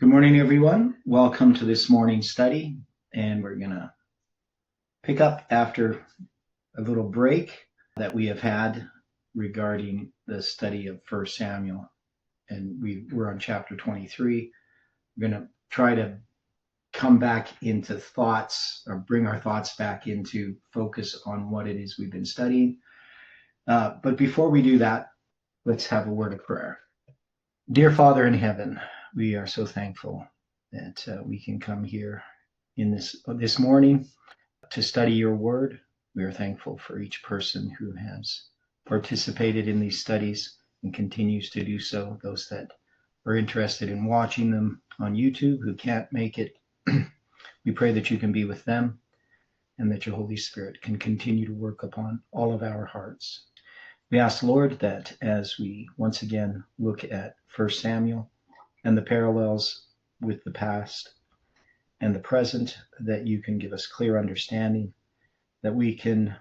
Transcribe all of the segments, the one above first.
Good morning, everyone. Welcome to this morning's study. And we're going to pick up after a little break that we have had regarding the study of 1 Samuel. And we're on chapter 23. We're going to try to come back into thoughts or bring our thoughts back into focus on what it is we've been studying. But before we do that, let's have a word of prayer. Dear Father in heaven, we are so thankful that we can come here in this morning to study your word. We are thankful for each person who has participated in these studies and continues to do so. Those that are interested in watching them on YouTube who can't make it, we pray that you can be with them and that your Holy Spirit can continue to work upon all of our hearts. We ask, Lord, that as we once again look at 1 Samuel, and the parallels with the past and the present, that you can give us clear understanding, that we can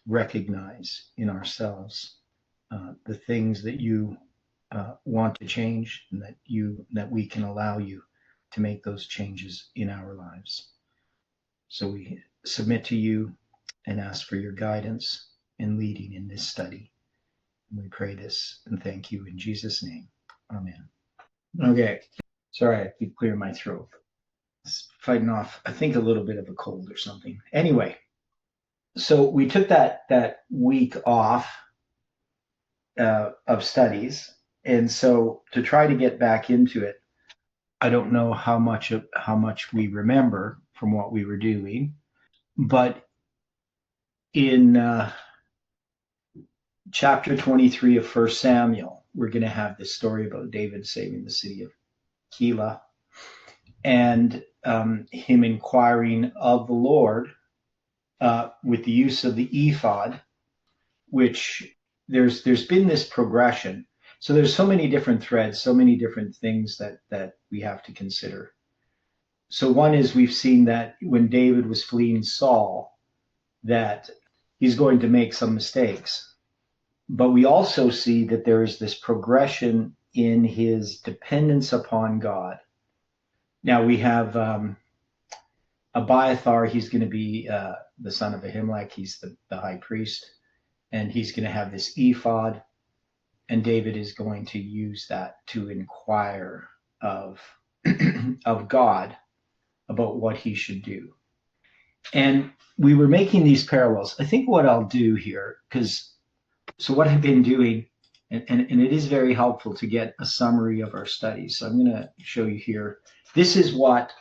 recognize in ourselves the things that you want to change, and that we can allow you to make those changes in our lives. So we submit to you and ask for your guidance and leading in this study. And we pray this and thank you in Jesus' name. Amen. Okay, sorry, I keep clearing my throat. It's fighting off, I think, a little bit of a cold or something. Anyway, so we took that week off of studies, and so to try to get back into it, I don't know how much we remember from what we were doing, but in chapter 23 of 1 Samuel, we're going to have this story about David saving the city of Keilah and him inquiring of the Lord with the use of the ephod, which there's been this progression. So there's so many different threads, so many different things that we have to consider. So one is, we've seen that when David was fleeing Saul, that he's going to make some mistakes. But we also see that there is this progression in his dependence upon God. Now we have Abiathar. He's going to be the son of Ahimelech. He's the high priest, and he's going to have this ephod, and David is going to use that to inquire of God about what he should do. And we were making these parallels. I think what I'll do here, so what I've been doing, and it is very helpful to get a summary of our studies. So I'm going to show you here. This is what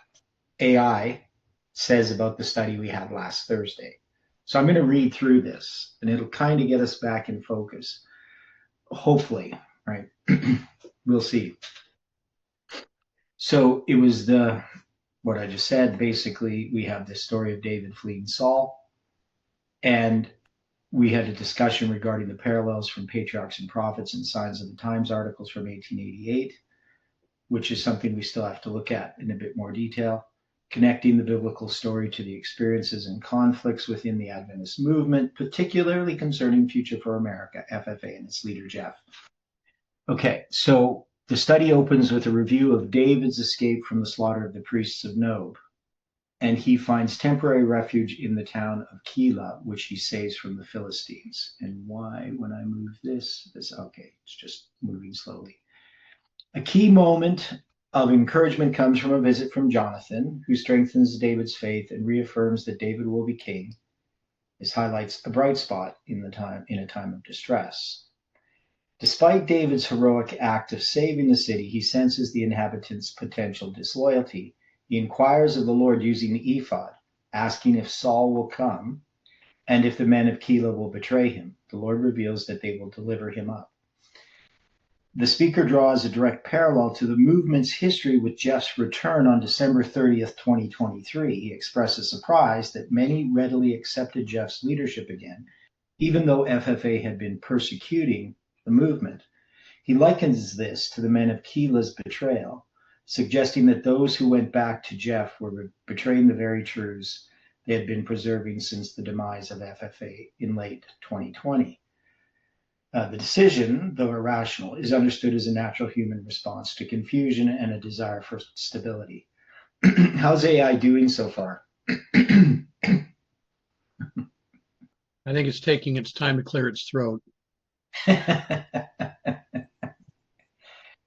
AI says about the study we had last Thursday. So I'm going to read through this, and it'll kind of get us back in focus. Hopefully, right? We'll see. So it was what I just said. Basically, we have this story of David fleeing Saul, and we had a discussion regarding the parallels from Patriarchs and Prophets and Signs of the Times articles from 1888, which is something we still have to look at in a bit more detail, connecting the biblical story to the experiences and conflicts within the Adventist movement, particularly concerning Future for America, FFA, and its leader, Jeff. Okay, so the study opens with a review of David's escape from the slaughter of the priests of Nob, and he finds temporary refuge in the town of Keilah, which he saves from the Philistines. And why, when I move this, okay, it's just moving slowly. A key moment of encouragement comes from a visit from Jonathan, who strengthens David's faith and reaffirms that David will be king. This highlights a bright spot in a time of distress. Despite David's heroic act of saving the city, he senses the inhabitants' potential disloyalty. He inquires of the Lord using the ephod, asking if Saul will come and if the men of Keilah will betray him. The Lord reveals that they will deliver him up. The speaker draws a direct parallel to the movement's history with Jeff's return on December 30th, 2023. He expresses surprise that many readily accepted Jeff's leadership again, even though FFA had been persecuting the movement. He likens this to the men of Keilah's betrayal, suggesting that those who went back to Jeff were betraying the very truths they had been preserving since the demise of FFA in late 2020. The decision, though irrational, is understood as a natural human response to confusion and a desire for stability. How's AI doing so far? I think it's taking its time to clear its throat.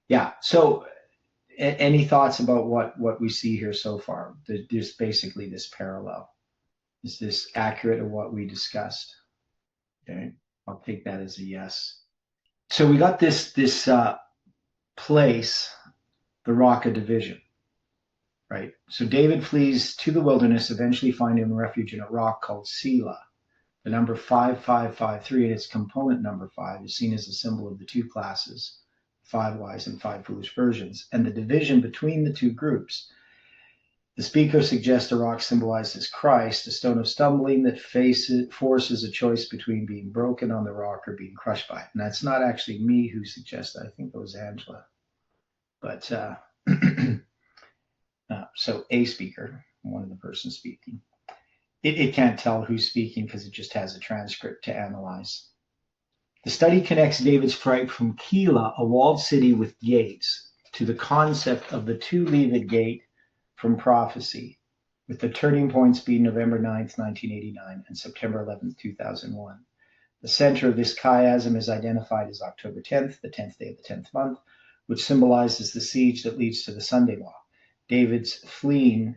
Yeah. So, any thoughts about what we see here so far? There's basically this parallel. Is this accurate of what we discussed? Okay, I'll take that as a yes. So we got this place, the rock of division, right? So David flees to the wilderness, eventually finding refuge in a rock called Keilah. The number 5553 and its component number 5 is seen as a symbol of the two classes, 5 wise and 5 foolish versions, and the division between the two groups. The speaker suggests a rock symbolized as Christ, a stone of stumbling that forces a choice between being broken on the rock or being crushed by it. And that's not actually me who suggests that. I think it was Angela. But so a speaker, one of the persons speaking. It can't tell who's speaking because it just has a transcript to analyze. The study connects David's fright from Keilah, a walled city with gates, to the concept of the two-leaved gate from prophecy, with the turning points being November 9th, 1989 and September 11th, 2001. The center of this chiasm is identified as October 10th, the 10th day of the 10th month, which symbolizes the siege that leads to the Sunday law. David's fleeing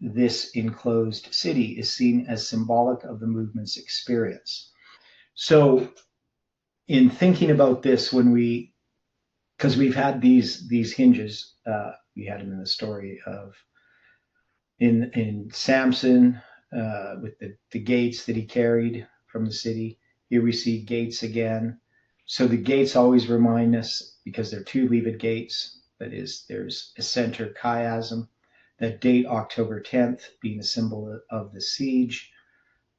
this enclosed city is seen as symbolic of the movement's experience. So in thinking about this, because we've had these hinges, we had them in the story of in Samson with the gates that he carried from the city. Here we see gates again. So the gates always remind us, because they're two-leaved gates, that is, there's a center chiasm, that date October 10th being a symbol of the siege,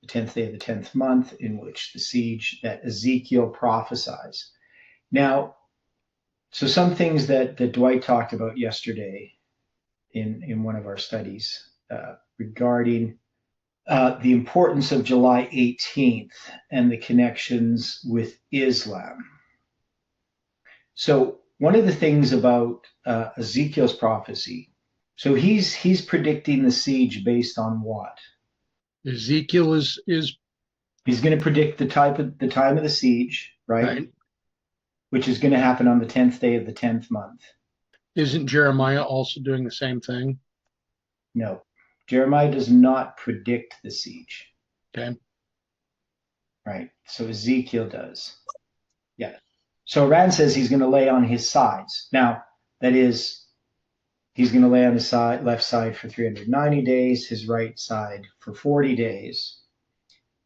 the 10th day of the 10th month, in which the siege that Ezekiel prophesies. Now, so some things that Dwight talked about yesterday in one of our studies regarding the importance of July 18th and the connections with Islam. So one of the things about Ezekiel's prophecy, so he's predicting the siege based on what? Ezekiel is He's going to predict the time of the siege, right? Which is going to happen on the 10th day of the 10th month. Isn't Jeremiah also doing the same thing? No, Jeremiah does not predict the siege. Okay. Right. So Ezekiel does. Yeah. So Rand says he's going to lay on his sides. Now, that is, he's going to lay on his left side for 390 days, his right side for 40 days.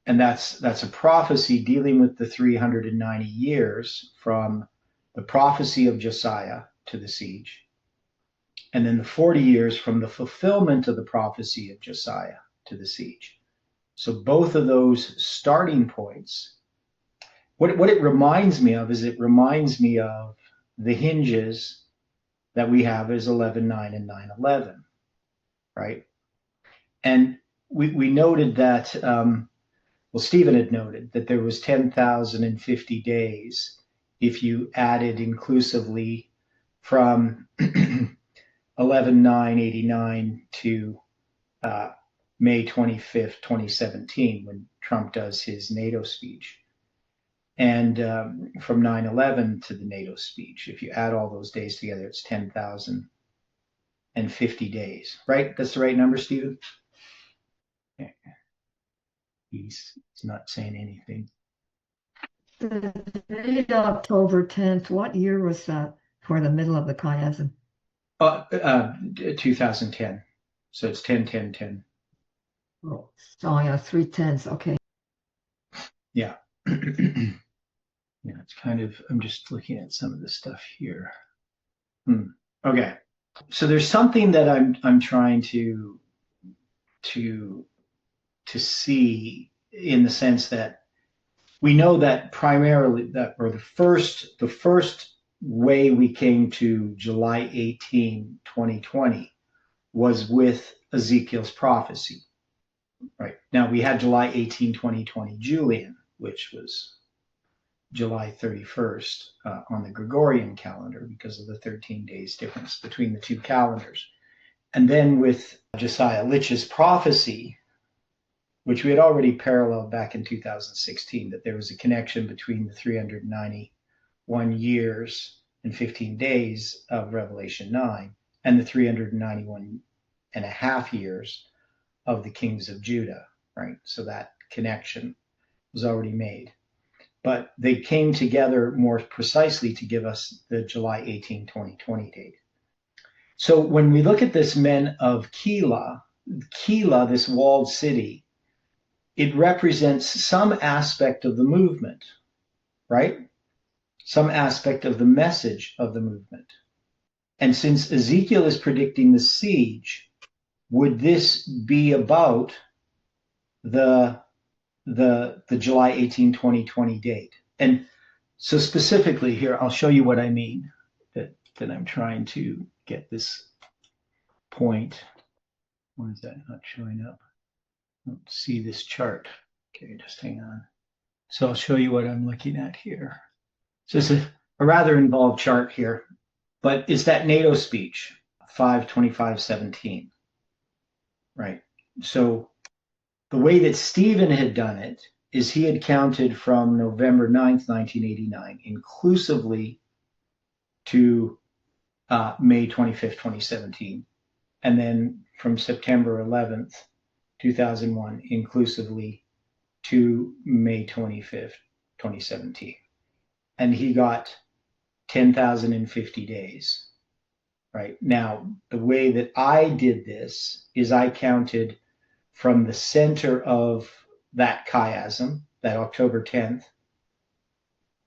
And that's a prophecy dealing with the 390 years from the prophecy of Josiah to the siege, and then the 40 years from the fulfillment of the prophecy of Josiah to the siege. So both of those starting points, what it reminds me of is it reminds me of the hinges that we have as 11:9 and 9:11, right? And we noted that, well, Stephen had noted that there was 10,050 days if you added inclusively from 11/9/89 to May 25th, 2017, when Trump does his NATO speech. And from 9/11 to the NATO speech, if you add all those days together, it's 10,050 days, right? That's the right number, Stephen? Okay. He's not saying anything. The date October 10th, what year was that for the middle of the chiasm? 2010. So it's 10/10/10. Oh, yeah, 3 10s. Okay. Yeah. Yeah, it's kind of, I'm just looking at some of the stuff here. Okay. So there's something that I'm trying to see, in the sense that we know that primarily that, or the first way we came to July 18, 2020 was with Ezekiel's prophecy. Right. Now we had July 18, 2020 Julian, which was July 31st on the Gregorian calendar because of the 13 days difference between the two calendars. And then with Josiah Litch's prophecy, which we had already paralleled back in 2016, that there was a connection between the 391 years and 15 days of Revelation 9 and the 391 and a half years of the kings of Judah, right? So that connection was already made. But they came together more precisely to give us the July 18, 2020 date. So when we look at this men of Keilah, this walled city, it represents some aspect of the movement, right? Some aspect of the message of the movement. And since Ezekiel is predicting the siege, would this be about the July 18, 2020 date? And so specifically here, I'll show you what I mean, that I'm trying to get this point. Why is that not showing up? I don't see this chart. Okay, just hang on. So I'll show you what I'm looking at here. So it's a rather involved chart here, but it's that NATO speech, 5/25/17, right? So the way that Stephen had done it is he had counted from November 9th, 1989, inclusively to May 25th, 2017, and then from September 11th, 2001, inclusively to May 25th, 2017. And he got 10,050 days, right? Now, the way that I did this is I counted from the center of that chiasm, that October 10th.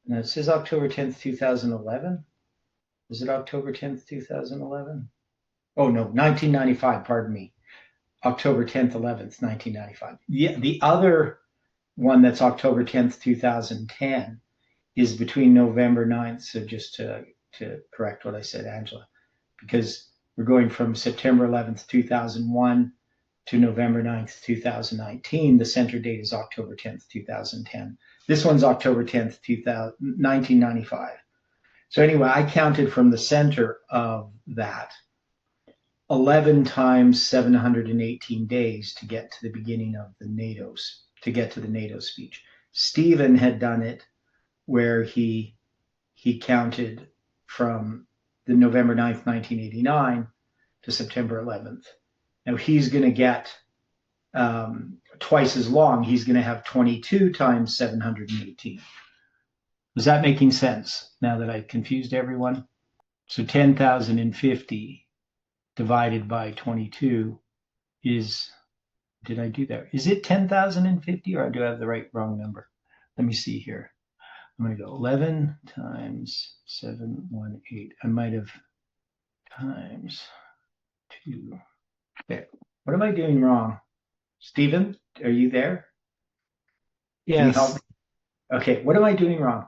Now it says October 10th, 2011. Is it October 10th, 2011? Oh, no, 1995, pardon me. October 10th, 11th, 1995. Yeah, the other one that's October 10th, 2010 is between November 9th. So just to correct what I said, Angela, because we're going from September 11th, 2001 to November 9th, 2019. The center date is October 10th, 2010. This one's October 10th, 1995. So anyway, I counted from the center of that 11 times 718 days to get to the beginning of the NATO's, to get to the NATO speech. Stephen had done it where he counted from the November 9th, 1989 to September 11th. Now he's going to get twice as long. He's going to have 22 times 718. Was that making sense now that I confused everyone? So 10,050 divided by 22 is, did I do that? Is it 10,050 or do I have the wrong number? Let me see here. I'm going to go 11 times 718. I might have times 2. Okay. What am I doing wrong? Stephen, are you there? Can you help Yes, me? Okay. What am I doing wrong?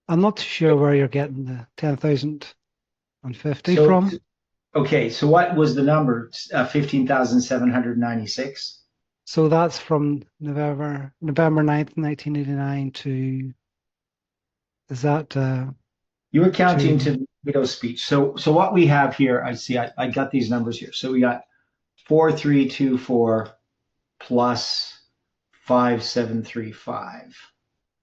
I'm not too sure where you're getting the 10,050 So, from. okay. So what was the number? 15,796. So that's from November 9th, 1989 to, is that You were counting to, to the NATO speech. So what we have here, I see, I got these numbers here. So we got 4324 plus 5735.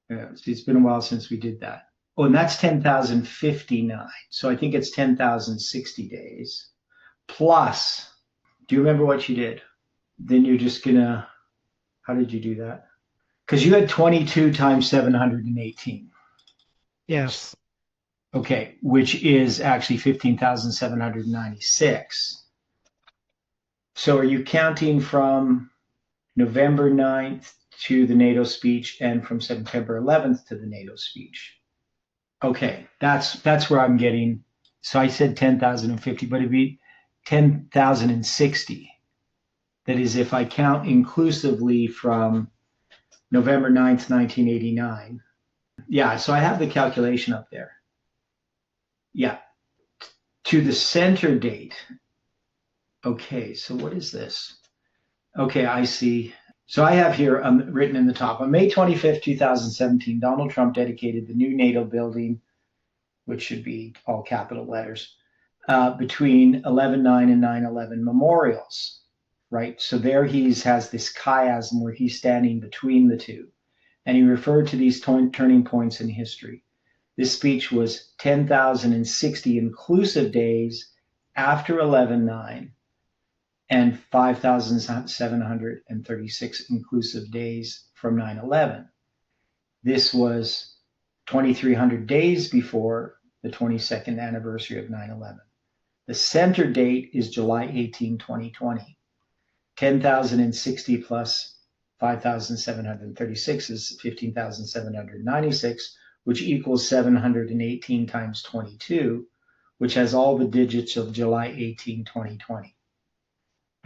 Yeah, it's been a while since we did that. Oh, and that's 10,059. So I think it's 10,060 days. Plus, do you remember what you did? Then you're just gonna, how did you do that? Because you had 22 times 718. yes, Okay, which is actually 15,796. So are you counting from November 9th to the NATO speech and from September 11th to the NATO speech? Okay, that's where I'm getting. So I said 10,050, but it'd be 10,060. That is, if I count inclusively from November 9th, 1989. Yeah, so I have the calculation up there. Yeah, to the center date. Okay, so what is this? Okay, I see. So I have here written in the top, on May 25th, 2017, Donald Trump dedicated the new NATO building, which should be all capital letters, between 11/9 and 9/11 memorials, right? So there he has this chiasm where he's standing between the two. And he referred to these turning points in history. This speech was 10,060 inclusive days after 11/9 and 5,736 inclusive days from 9/11. This was 2,300 days before the 22nd anniversary of 9/11. The center date is July 18, 2020. 10,060 plus 5,736 is 15,796, which equals 718 times 22, which has all the digits of July 18, 2020.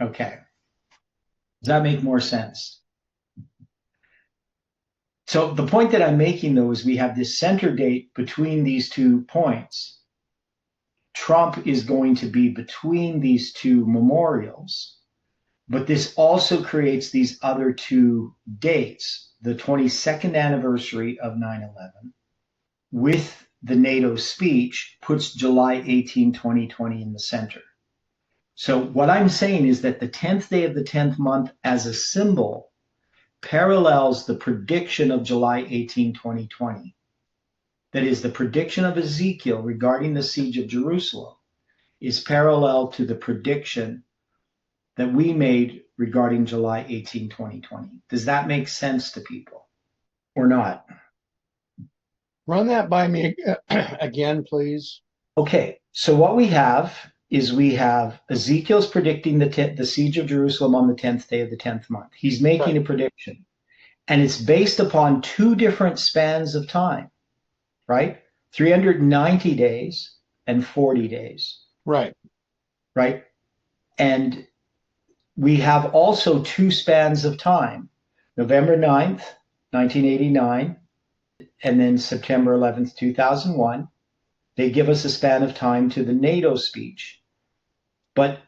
Okay. Does that make more sense? So the point that I'm making, though, is we have this center date between these 2 points. Trump is going to be between these 2 memorials, but this also creates these other 2 dates, the 22nd anniversary of 9/11 with the NATO speech puts July 18, 2020 in the center. So what I'm saying is that the 10th day of the 10th month as a symbol parallels the prediction of July 18, 2020. That is, the prediction of Ezekiel regarding the siege of Jerusalem is parallel to the prediction that we made regarding July 18, 2020. Does that make sense to people or not? Run that by me again, please. Okay, so what we have is we have Ezekiel's predicting the siege of Jerusalem on the 10th day of the 10th month. He's making a prediction, and it's based upon 2 different spans of time, right? 390 days and 40 days. Right. Right? And we have also 2 spans of time, November 9th, 1989, and then September 11th, 2001. They give us a span of time to the NATO speech. But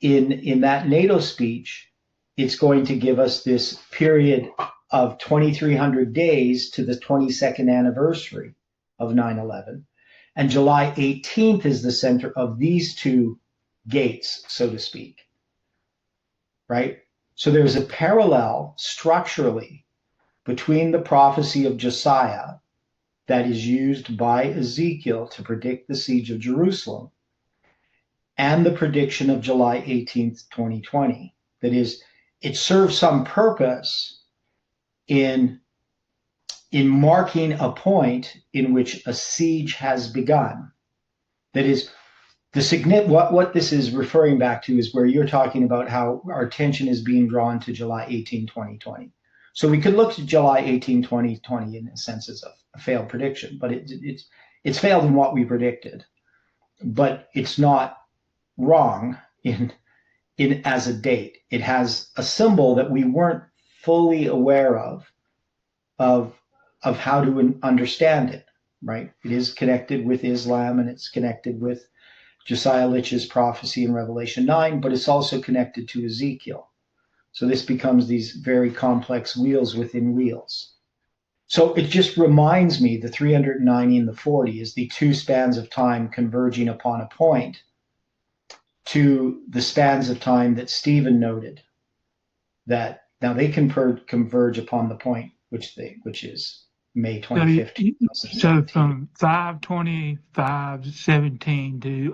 in that NATO speech, it's going to give us this period of 2,300 days to the 22nd anniversary of 9/11. And July 18th is the center of these 2 gates, so to speak. Right? So there's a parallel structurally between the prophecy of Josiah that is used by Ezekiel to predict the siege of Jerusalem and the prediction of July 18th, 2020. That is, it serves some purpose in marking a point in which a siege has begun. That is, what this is referring back to is where you're talking about how our attention is being drawn to July 18, 2020. So we could look to July 18, 2020 in a sense as a failed prediction, but it's failed in what we predicted. But it's not wrong in as a date. It has a symbol that we weren't fully aware of how to understand it, right? It is connected with Islam, and it's connected with Josiah Litch's prophecy in Revelation 9, but it's also connected to Ezekiel. So this becomes these very complex wheels within wheels. So it just reminds me the 390 and the 40 is the 2 spans of time converging upon a point to the spans of time that Stephen noted, that now they converge upon the point which is May 25th. So from 5/25/17 to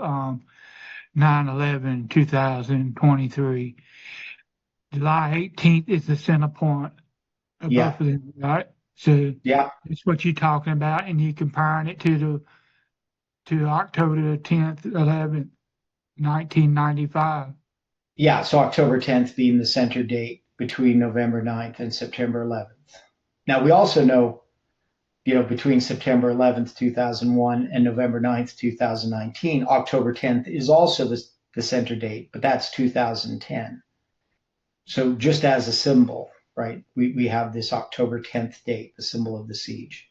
9/11/2023, July 18th is the center point of both of them, right? So that's what you're talking about, and you're comparing it to October 10th, 11th, 1995. Yeah, so October 10th being the center date between November 9th and September 11th. Now, we also know, between September 11th, 2001 and November 9th, 2019, October 10th is also the center date, but that's 2010. So just as a symbol, right, we have this October 10th date, the symbol of the siege.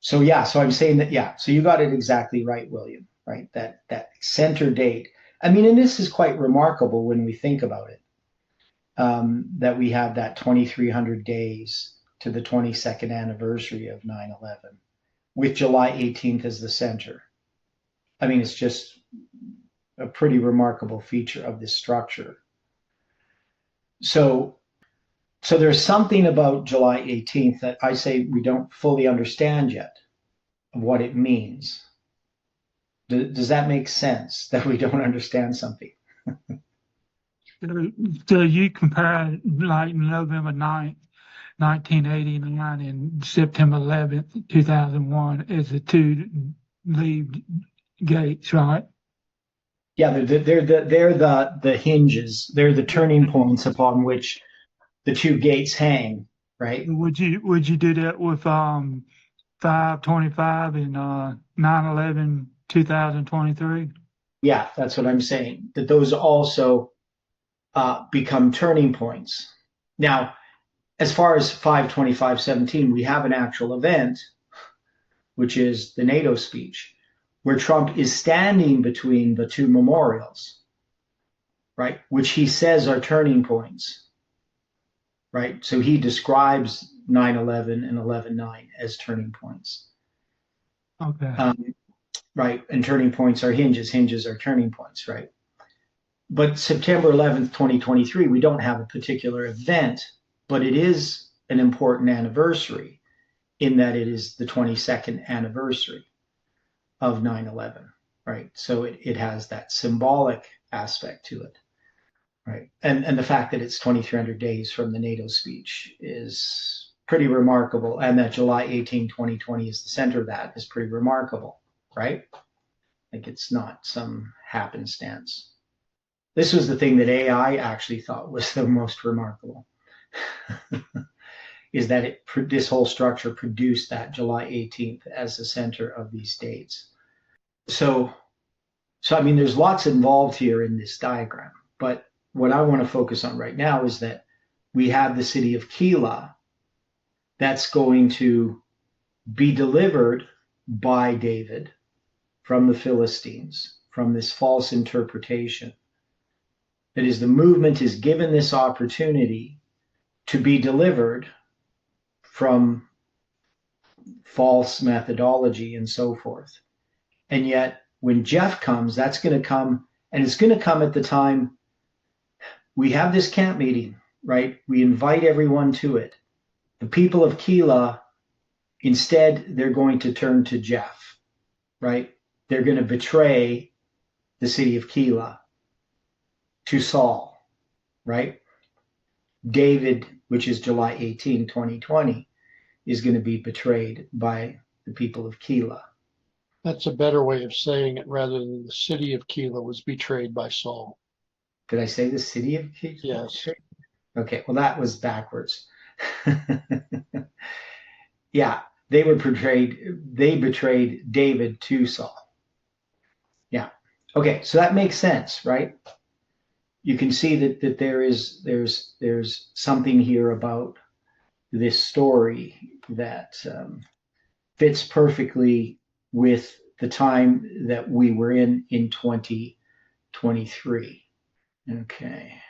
So so I'm saying that, so you got it exactly right, William, right? That center date. I mean, and this is quite remarkable when we think about it. that we have that 2,300 days to the 22nd anniversary of 9/11, with July 18th as the center. I mean, it's just a pretty remarkable feature of this structure. So there's something about July 18th that I say we don't fully understand yet of what it means. Does that make sense, that we don't understand something? So you compare like November 9th, 1989 and September 11th, 2001 as the two lead gates, right? Yeah, they're the hinges. They're the turning points upon which the two gates hang, right? Would you do that with 5/25 and 9/11, 2023? Yeah, that's what I'm saying. That those also become turning points. Now, as far as 5/25/17, we have an actual event, which is the NATO speech, where Trump is standing between the two memorials, right? Which he says are turning points, right? So he describes 9/11 and 11/9 as turning points. Okay. Right, and turning points are hinges. Hinges are turning points, right? But September 11th, 2023, we don't have a particular event, but it is an important anniversary in that it is the 22nd anniversary of 9/11, right? So it has that symbolic aspect to it, right? And the fact that it's 2,300 days from the NATO speech is pretty remarkable, and that July 18, 2020 is the center of that is pretty remarkable, right? Like it's not some happenstance. This was the thing that AI actually thought was the most remarkable, is that this whole structure produced that July 18th as the center of these dates. So I mean, there's lots involved here in this diagram, but what I want to focus on right now is that we have the city of Keilah that's going to be delivered by David from the Philistines, from this false interpretation. That is, the movement is given this opportunity to be delivered from false methodology and so forth. And yet, when Jeff comes, that's going to come, and it's going to come at the time we have this camp meeting, right? We invite everyone to it. The people of Keilah, instead, they're going to turn to Jeff, right? They're going to betray the city of Keilah to Saul, right? David, which is July 18, 2020, is going to be betrayed by the people of Keilah. That's a better way of saying it, rather than the city of Keilah was betrayed by Saul. Did I say the city of Keilah? Yes. Okay, well, that was backwards. Yeah, they betrayed David to Saul. Yeah. Okay, so that makes sense, right? You can see that there's something here about this story that fits perfectly with the time that we were in 2023. Okay.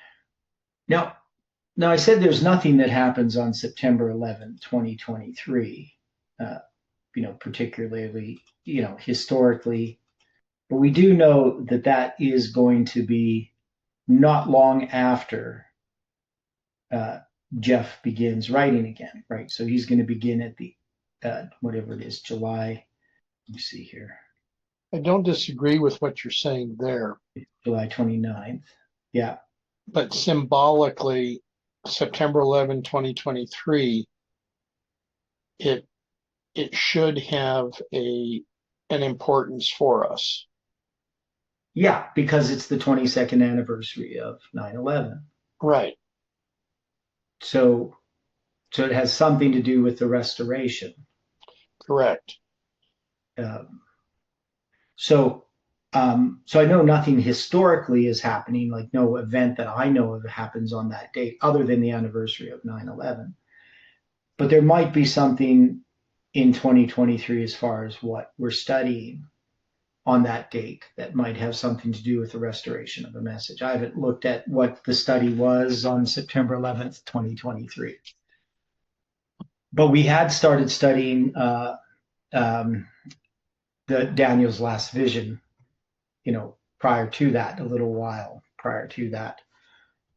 Now I said there's nothing that happens on September 11, 2023, particularly, historically, but we do know that is going to be not long after Jeff begins writing again, right? So he's going to begin at the, whatever it is, July. Let me see here. I don't disagree with what you're saying there. July 29th. Yeah. But symbolically, September 11, 2023, it should have an importance for us. Yeah, because it's the 22nd anniversary of 9/11. Right. So it has something to do with the restoration. Correct. So I know nothing historically is happening, like no event that I know of happens on that date other than the anniversary of 9/11. But there might be something in 2023 as far as what we're studying on that date that might have something to do with the restoration of the message. I haven't looked at what the study was on September 11th, 2023. But we had started studying the Daniel's last vision, prior to that, a little while prior to that.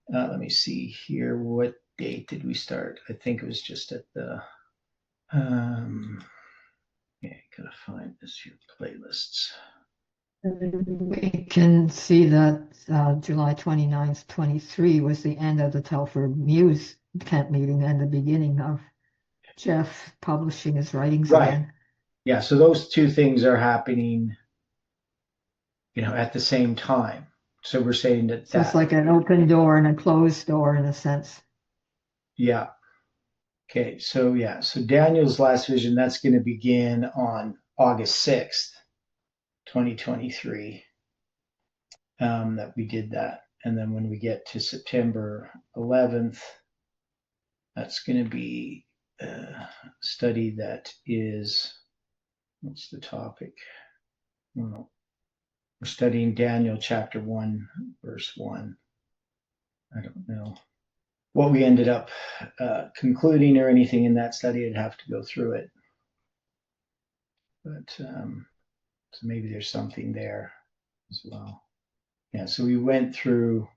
Let me see here. What date did we start? I think it was just at the, gotta find this here, playlists. We can see that July 29th, 23 was the end of the Telford Muse camp meeting and the beginning of Jeff publishing his writings Right. again. Yeah, so those two things are happening, at the same time. So we're saying that So it's like an open door and a closed door in a sense. Yeah. Okay, so Daniel's last vision, that's going to begin on August 6th, 2023, that we did that. And then when we get to September 11th, that's going to be a study that is, what's the topic? Well, we're studying Daniel chapter 1, verse 1. I don't know what we ended up concluding or anything in that study. I'd have to go through it. But so maybe there's something there as well. Yeah, so we went through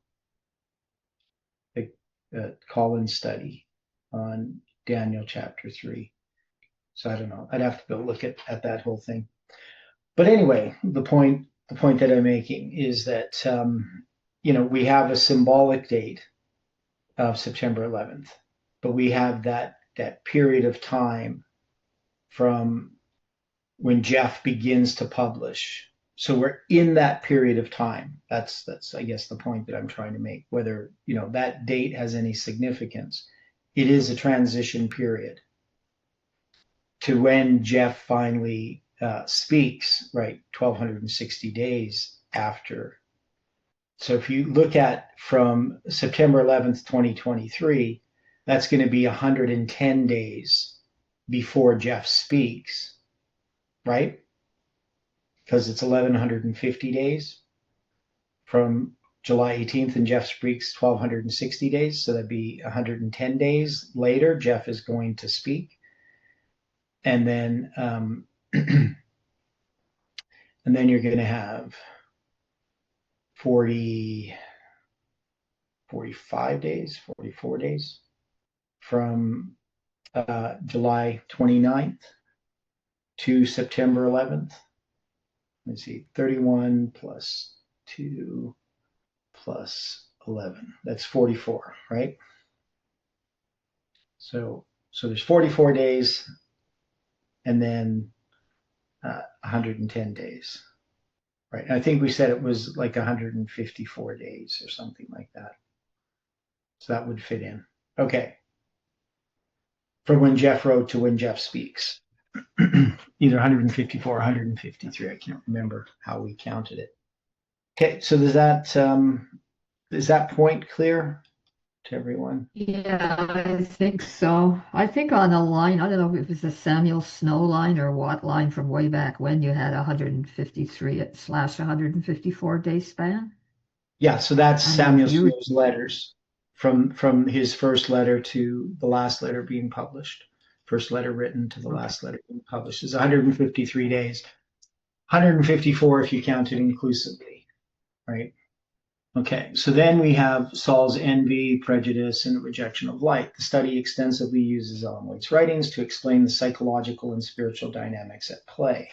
the Collins study on Daniel chapter 3. So I don't know. I'd have to go look at that whole thing. But anyway, the point that I'm making is that we have a symbolic date of September 11th, but we have that period of time from when Jeff begins to publish. So we're in that period of time. That's I guess the point that I'm trying to make. Whether that date has any significance, it is a transition period to when Jeff finally speaks. Right, 1260 days after. So if you look at from September 11th, 2023, that's going to be 110 days before Jeff speaks, right? Because it's 1150 days from July 18th and Jeff speaks 1260 days. So that'd be 110 days later, Jeff is going to speak. And then, and then you're going to have 45 days, 44 days from July 29th to September 11th. Let's see, 31 plus 2 plus 11. That's 44, right? So there's 44 days and then 110 days. Right. I think we said it was like 154 days or something like that. So that would fit in. Okay. From when Jeff wrote to when Jeff speaks. Either 154 or 153. I can't remember how we counted it. Okay. So is that point clear to everyone? Yeah, I think so. I think on a line, I don't know if it's a Samuel Snow line or what line from way back when you had 153/154 day span. Yeah, so that's Samuel Snow's letters from his first letter to the last letter being published. First letter written to the last letter being published is 153 days. 154 if you count it inclusively, right? Okay, so then we have Saul's envy, prejudice, and rejection of light. The study extensively uses Ellen White's writings to explain the psychological and spiritual dynamics at play.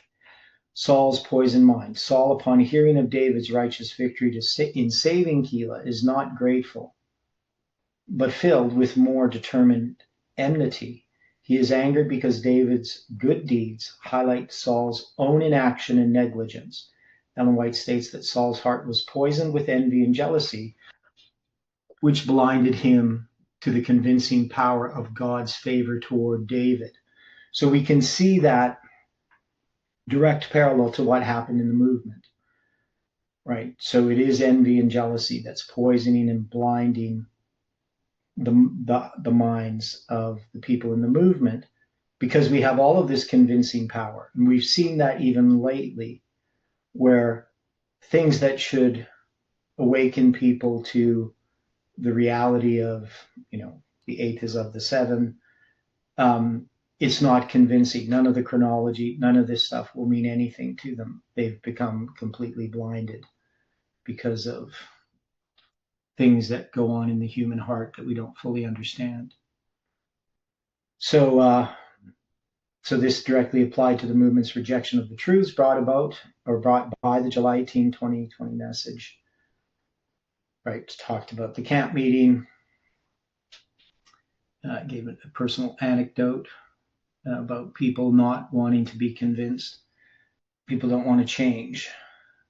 Saul's poisoned mind. Saul, upon hearing of David's righteous victory in saving Keilah, is not grateful, but filled with more determined enmity. He is angered because David's good deeds highlight Saul's own inaction and negligence. Ellen White states that Saul's heart was poisoned with envy and jealousy, which blinded him to the convincing power of God's favor toward David. So we can see that direct parallel to what happened in the movement, right? So it is envy and jealousy that's poisoning and blinding the minds of the people in the movement, because we have all of this convincing power. And we've seen that even lately where things that should awaken people to the reality of, the eighth is of the seven, it's not convincing. None of the chronology, none of this stuff will mean anything to them. They've become completely blinded because of things that go on in the human heart that we don't fully understand. So this directly applied to the movement's rejection of the truths brought by the July 18, 2020 message. Right, talked about the camp meeting, gave a personal anecdote about people not wanting to be convinced. People don't want to change.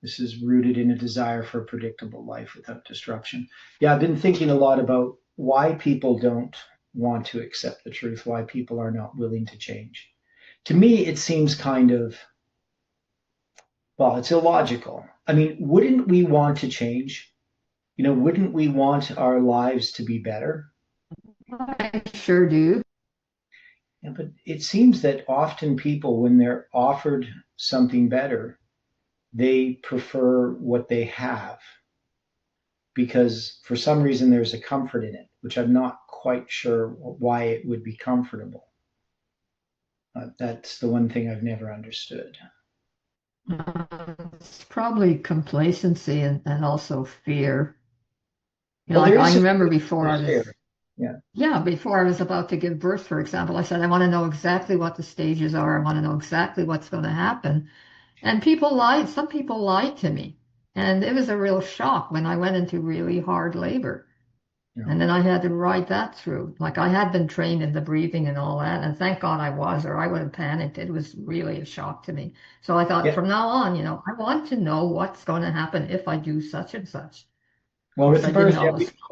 This is rooted in a desire for a predictable life without disruption. Yeah, I've been thinking a lot about why people don't want to accept the truth, why people are not willing to change. To me, it seems kind of, it's illogical. I mean, wouldn't we want to change? Wouldn't we want our lives to be better? I sure do. Yeah, but it seems that often people, when they're offered something better, they prefer what they have because for some reason there's a comfort in it, which I'm not quite sure why it would be comfortable. That's the one thing I've never understood. It's probably complacency and also fear. I remember before I was, before I was about to give birth, for example, I said, I want to know exactly what the stages are. I want to know exactly what's going to happen. And people lied. Some people lied to me. And it was a real shock when I went into really hard labor. Yeah. And then I had to ride that through. Like I had been trained in the breathing and all that. And thank God I was, or I would have panicked. It was really a shock to me. So I thought from now on, I want to know what's going to happen if I do such and such. Well, with the birth,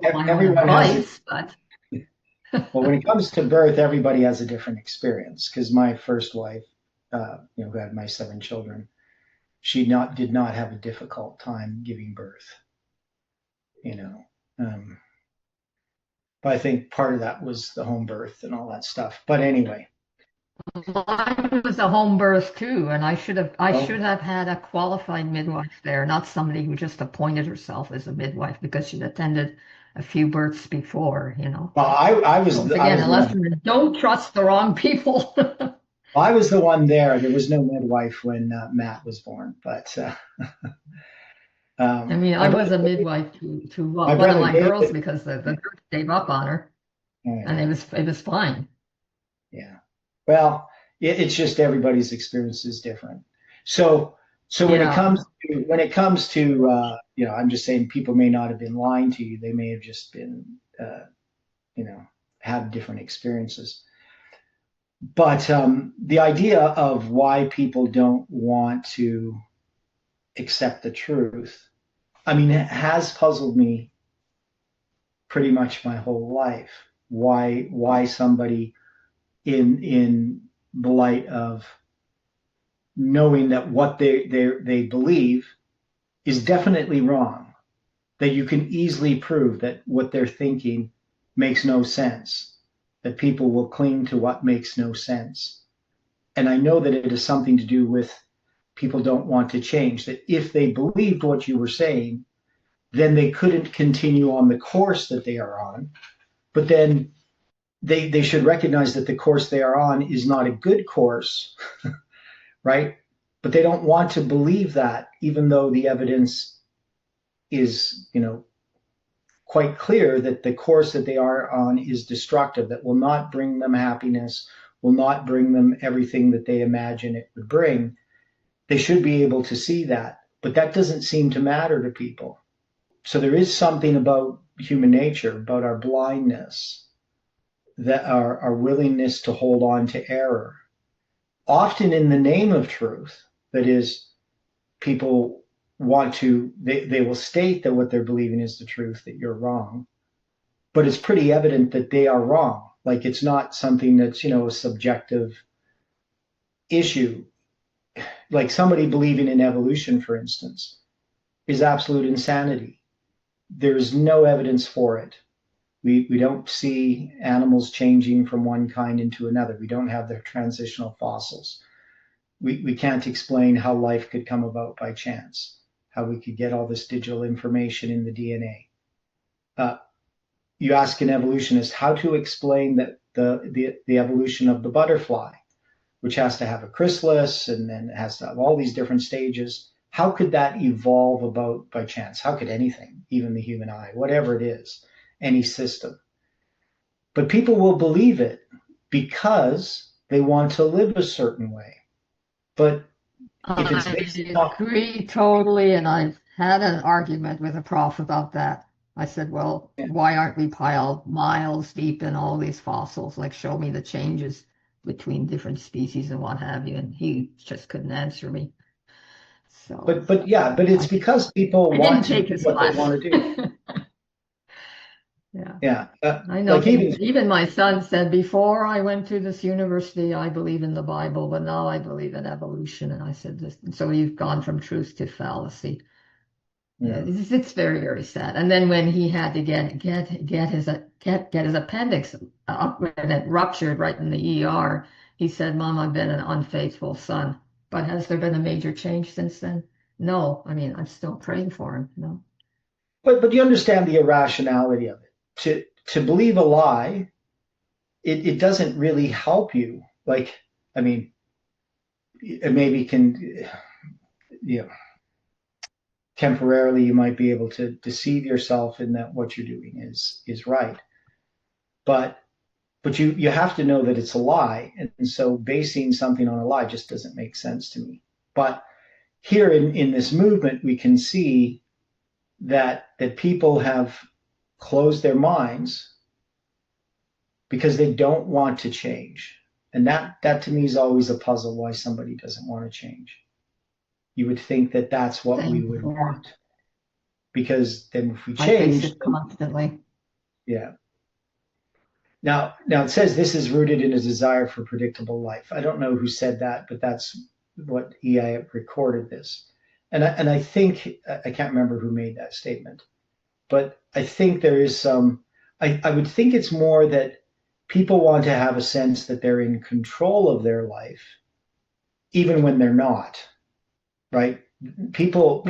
everyone has but... Well, when it comes to birth, everybody has a different experience. Because my first wife, who had my 7 children, she did not have a difficult time giving birth. But I think part of that was the home birth and all that stuff. But anyway. Mine was a home birth too, and I should have had a qualified midwife there, not somebody who just appointed herself as a midwife because she'd attended a few births before, Well, I was again, a lesson: don't trust the wrong people. I was the one there. There was no midwife when Matt was born, but I was a midwife to one of my girls because the nurse gave up on her, and it was fine. Yeah. Well, it's just everybody's experience is different. So when it comes to I'm just saying people may not have been lying to you. They may have just been have different experiences. But the idea of why people don't want to accept the truth, it has puzzled me pretty much my whole life. Why somebody in the light of knowing that what they believe is definitely wrong, that you can easily prove that what they're thinking makes no sense, that people will cling to what makes no sense. And I know that it is something to do with people don't want to change, that if they believed what you were saying, then they couldn't continue on the course that they are on. But then they should recognize that the course they are on is not a good course, right? But they don't want to believe that, even though the evidence is, quite clear that the course that they are on is destructive, that will not bring them happiness, will not bring them everything that they imagine it would bring. They should be able to see that, but that doesn't seem to matter to people. So there is something about human nature, about our blindness, that our willingness to hold on to error, often in the name of truth. That is, people want to, they will state that what they're believing is the truth, that you're wrong, but it's pretty evident that they are wrong. Like it's not something that's, a subjective issue. Like somebody believing in evolution, for instance, is absolute insanity. There's no evidence for it. We don't see animals changing from one kind into another. We don't have their transitional fossils. we can't explain how life could come about by chance, how we could get all this digital information in the DNA. You ask an evolutionist how to explain that the evolution of the butterfly, which has to have a chrysalis and then it has to have all these different stages. How could that evolve about by chance? How could anything, even the human eye, whatever it is, any system? But people will believe it because they want to live a certain way. But if it's based I agree totally, and I've had an argument with a prof about that. I said, well, why aren't we piled miles deep in all these fossils? Like, show me the changes between different species and what have you. And he just couldn't answer me. So, but it's because people want to do what they want to do. Yeah. I know. Like even my son said, before I went to this university, I believe in the Bible, but now I believe in evolution. And I said, this, so you've gone from truth to fallacy. Yeah, it's very, very sad. And then when he had to get his appendix up when it ruptured right in the ER, he said, "Mom, I've been an unfaithful son." But has there been a major change since then? No. I mean, I'm still praying for him. No. But you understand the irrationality of it. To believe a lie, it doesn't really help you. Like, I mean, it maybe can, temporarily you might be able to deceive yourself in that what you're doing is right. But you have to know that it's a lie. And so basing something on a lie just doesn't make sense to me. But here in this movement, we can see that people have closed their minds because they don't want to change. And that to me is always a puzzle, why somebody doesn't want to change. You would think that that's what we would want, because then if we change, I face it constantly. Yeah. Now it says this is rooted in a desire for predictable life. I don't know who said that, but that's what EI recorded this. And I think, I can't remember who made that statement, but I think there is some, I would think it's more that people want to have a sense that they're in control of their life, even when they're not, right? People.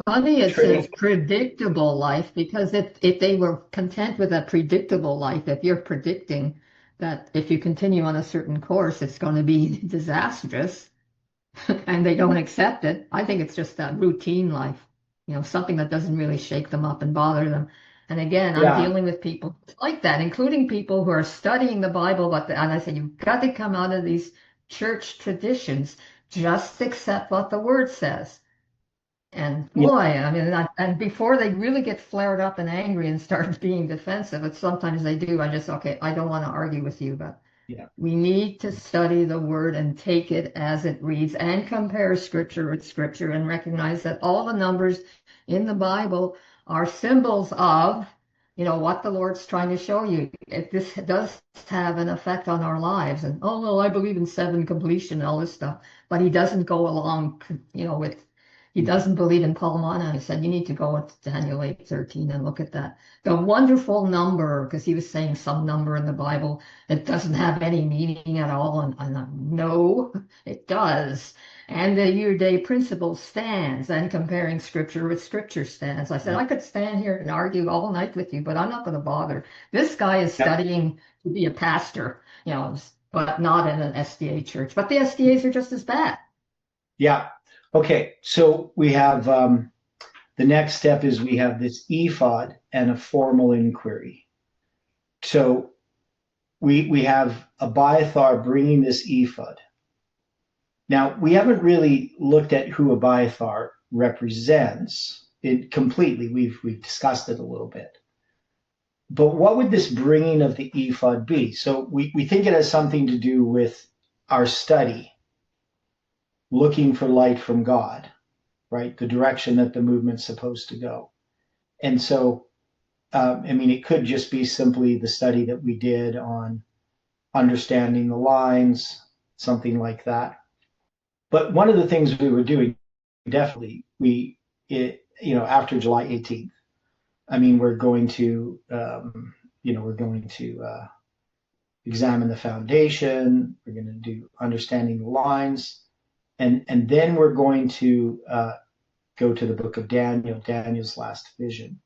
Funny, it says predictable life, because if they were content with a predictable life, if you're predicting that if you continue on a certain course, it's going to be disastrous, and they don't accept it, I think it's just that routine life, something that doesn't really shake them up and bother them. And again, I'm dealing with people like that, including people who are studying the Bible, and I say, you've got to come out of these church traditions, just accept what the Word says. And boy, I mean, and before they really get flared up and angry and start being defensive, and sometimes they do, I don't want to argue with you, but we need to study the Word and take it as it reads and compare Scripture with Scripture and recognize that all the numbers in the Bible are symbols of, what the Lord's trying to show you. This does have an effect on our lives. And, oh, well, I believe in 7 completion and all this stuff, but he doesn't go along, with. He doesn't believe in Palmana. He said, you need to go with Daniel 8:13 and look at that. The wonderful number, because he was saying some number in the Bible that doesn't have any meaning at all. And no, it does. And the year-day principle stands, and comparing Scripture with Scripture stands. I said, I could stand here and argue all night with you, but I'm not going to bother. This guy is studying to be a pastor, but not in an SDA church. But the SDAs are just as bad. Yeah. Okay, so we have the next step is we have this ephod and a formal inquiry. So we have Abiathar bringing this ephod. Now, we haven't really looked at who Abiathar represents it completely. We've discussed it a little bit. But what would this bringing of the ephod be? So we think it has something to do with our study, looking for light from God, right? The direction that the movement's supposed to go. And so, it could just be simply the study that we did on understanding the lines, something like that. But one of the things we were doing, definitely, after July 18th, we're going to, examine the foundation. We're going to do understanding the lines. And then we're going to go to the book of Daniel, Daniel's last vision.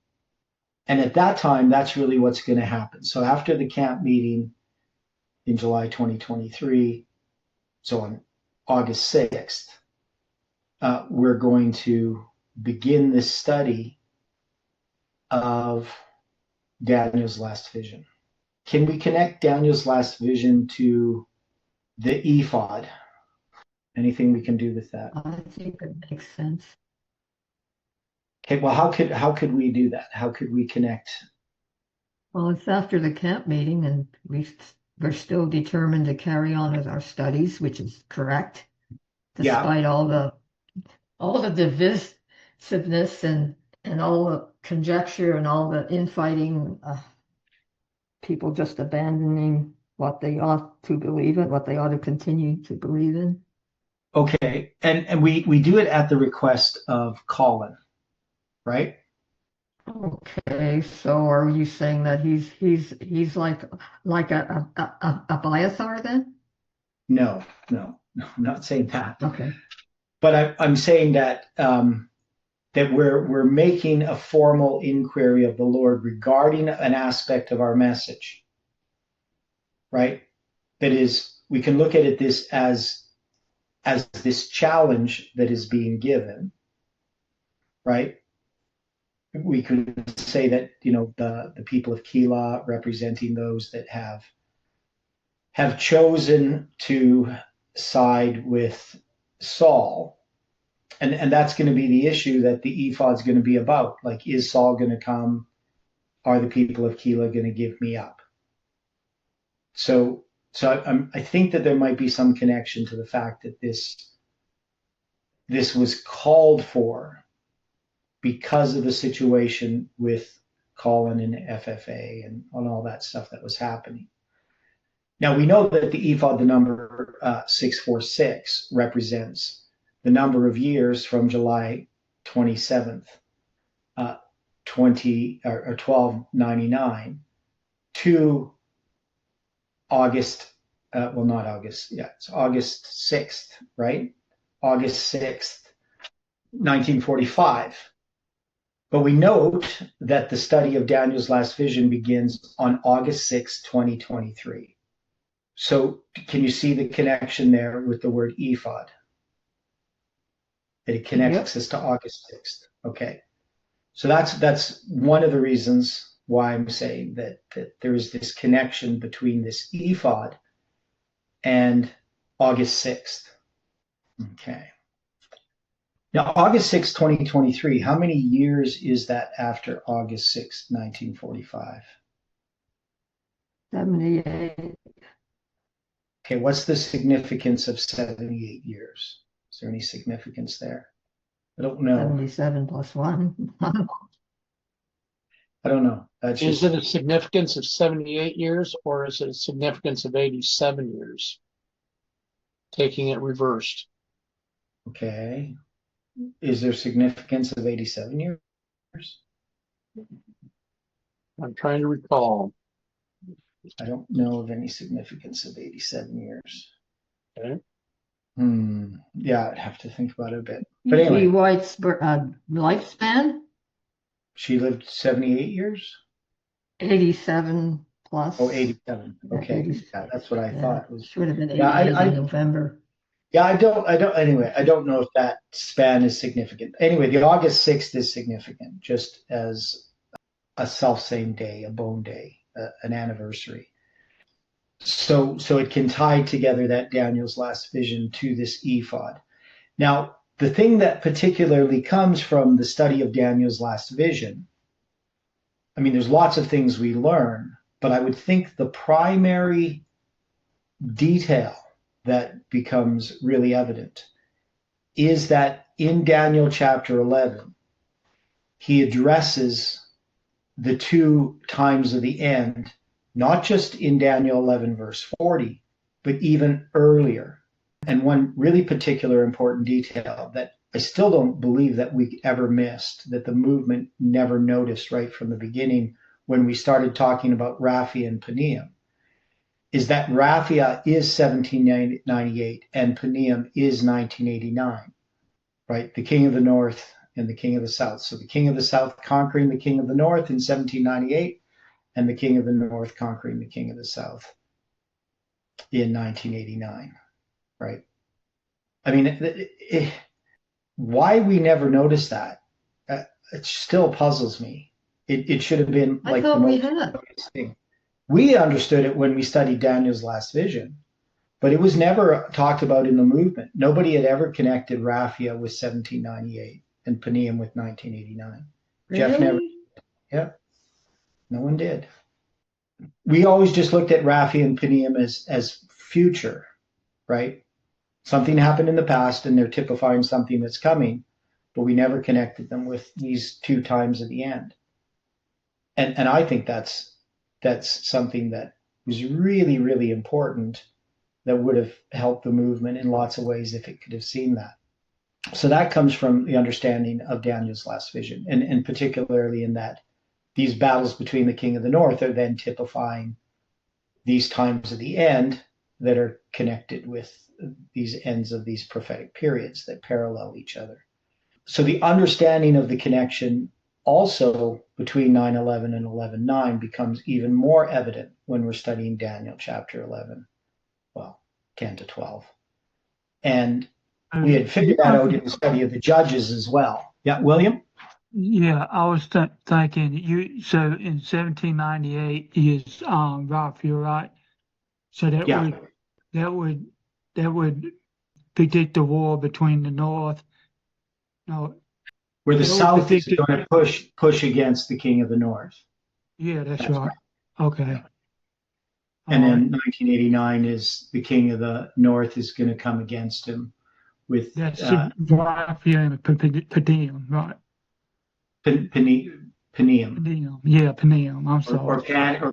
And at that time, that's really what's going to happen. So after the camp meeting in July 2023, so on August 6th, we're going to begin this study of Daniel's last vision. Can we connect Daniel's last vision to the ephod? Anything we can do with that? I think it makes sense. Okay, well, how could we do that? How could we connect? Well, it's after the camp meeting, and we're still determined to carry on with our studies, which is correct, despite all the divisiveness and all the conjecture and all the infighting, people just abandoning what they ought to believe in, what they ought to continue to believe in. Okay, and we do it at the request of Colin, right? Okay, so are you saying that he's like a Abiathar then? No, I'm not saying that. Okay. But I'm saying that that we're making a formal inquiry of the Lord regarding an aspect of our message, right? That is, we can look at it this as this challenge that is being given, right? We could say that, the people of Keilah, representing those that have chosen to side with Saul, and that's going to be the issue that the ephod's going to be about. Like, is Saul going to come? Are the people of Keilah going to give me up? So I think that there might be some connection to the fact that this was called for because of the situation with Colin and FFA and on all that stuff that was happening. Now we know that the ephod, the number 646, represents the number of years from July 27th, 1299 to August, not August, it's August 6th, right? August 6th, 1945. But we note that the study of Daniel's last vision begins on August 6, 2023. So can you see the connection there with the word ephod? That it connects us to August 6th. Okay. So that's one of the reasons why I'm saying that there is this connection between this ephod and August 6th. Okay. Now, August 6, 2023, how many years is that after August 6, 1945? 78. Okay, what's the significance of 78 years? Is there any significance there? I don't know. 77 plus 1. I don't know. Is it a significance of 78 years, or is it a significance of 87 years? Taking it reversed. Okay. Is there significance of 87 years? I'm trying to recall. I don't know of any significance of 87 years. Okay. Yeah, I'd have to think about it a bit. But anyway. E. White's lifespan? She lived 78 years? 87 plus. Oh, 87. Okay. 80, that's what I thought. It was, should have been 88 in November. Yeah, I don't know if that span is significant. Anyway, the August 6th is significant, just as a self-same day, a bone day, an anniversary. So it can tie together that Daniel's last vision to this ephod. Now, the thing that particularly comes from the study of Daniel's last vision, I mean, there's lots of things we learn, but I would think the primary detail that becomes really evident is that in Daniel chapter 11, he addresses the two times of the end, not just in Daniel 11 verse 40, but even earlier. And one really particular important detail that I still don't believe that we ever missed, that the movement never noticed right from the beginning when we started talking about Raphi and Peniam, is that Raphia is 1798 and Peniam is 1989, right? The king of the north and the king of the south. So the king of the south conquering the king of the north in 1798, and the king of the north conquering the king of the south in 1989, right? I mean, why we never noticed that, it still puzzles me. It should have been like the most obvious thing. We understood it when we studied Daniel's last vision, but it was never talked about in the movement. Nobody had ever connected Raphia with 1798 and Peniam with 1989. Really? Jeff never. Yeah, no one did. We always just looked at Raphia and Peniam as future, right? Something happened in the past and they're typifying something that's coming, but we never connected them with these two times at the end. And I think that's something that was really, really important, that would have helped the movement in lots of ways if it could have seen that. So that comes from the understanding of Daniel's last vision, and particularly in that these battles between the king of the north are then typifying these times at the end that are connected with these ends of these prophetic periods that parallel each other. So the understanding of the connection also between 9:11 and 11:9 becomes even more evident when we're studying Daniel chapter 11, well, 10 to 12. And we had figured that out in the study of the Judges as well. Yeah, William? Yeah, I was thinking so in 1798 is Raphia, right? So that would predict the war between the north. No, where the south is going to push against the king of the north. Yeah, that's right. Okay. And then 1989 is the king of the north is going to come against him with that's Raphia and Peniam, right? Peniam. Yeah, Peniam. I'm sorry. Or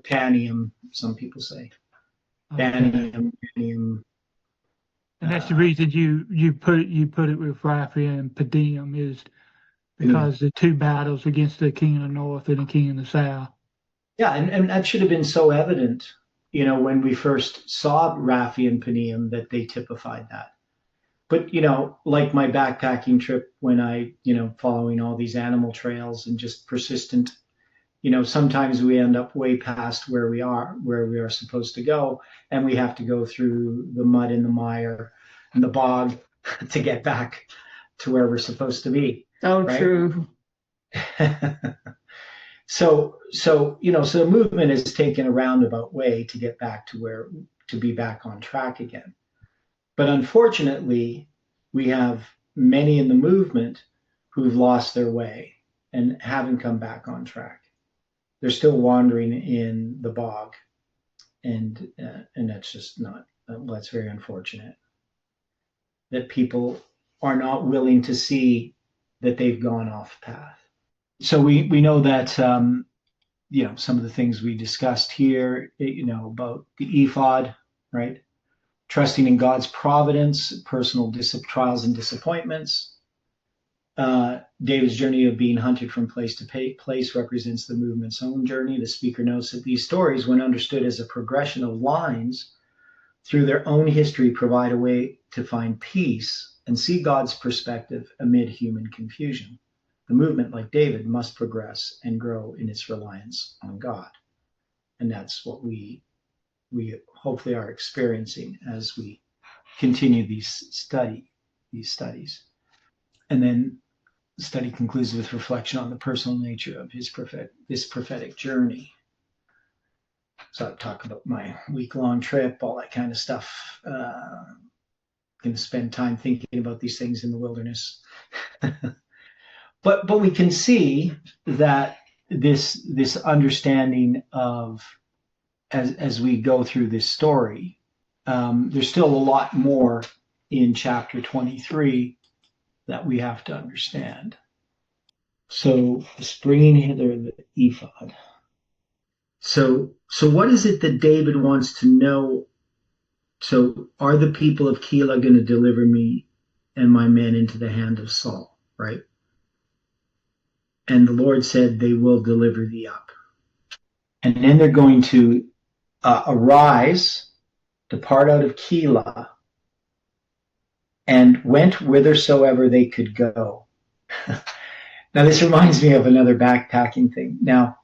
Panium, some people say. Okay. Panium. And that's the reason you put it with Raphia and Peniam is because the two battles against the king of the north and the king of the south. Yeah, and that should have been so evident, when we first saw Raphia and Peniam, that they typified that. But, like my backpacking trip when I, following all these animal trails and just persistent, sometimes we end up way past where we are supposed to go. And we have to go through the mud and the mire and the bog to get back to where we're supposed to be. So right? true. So the movement has taken a roundabout way to get back to be back on track again. But unfortunately, we have many in the movement who've lost their way and haven't come back on track. They're still wandering in the bog, and that's just not. That's very unfortunate. That people are not willing to see that they've gone off path. So we know that some of the things we discussed here, about the ephod, right? Trusting in God's providence, personal trials and disappointments. David's journey of being hunted from place to place represents the movement's own journey. The speaker notes that these stories, when understood as a progression of lines through their own history, provide a way to find peace and see God's perspective amid human confusion. The movement, like David, must progress and grow in its reliance on God. And that's what we hopefully are experiencing as we continue these studies. And then the study concludes with reflection on the personal nature of this prophetic journey. So I talk about my week-long trip, all that kind of stuff. Going to spend time thinking about these things in the wilderness. But we can see that this understanding of as we go through this story, there's still a lot more in chapter 23 that we have to understand. So this bringing hither the ephod. So what is it that David wants to know? So are the people of Keilah going to deliver me and my men into the hand of Saul, right? And the Lord said, they will deliver thee up. And then they're going to arise depart out of Keilah, and went whithersoever they could go. Now, this reminds me of another backpacking thing. Now,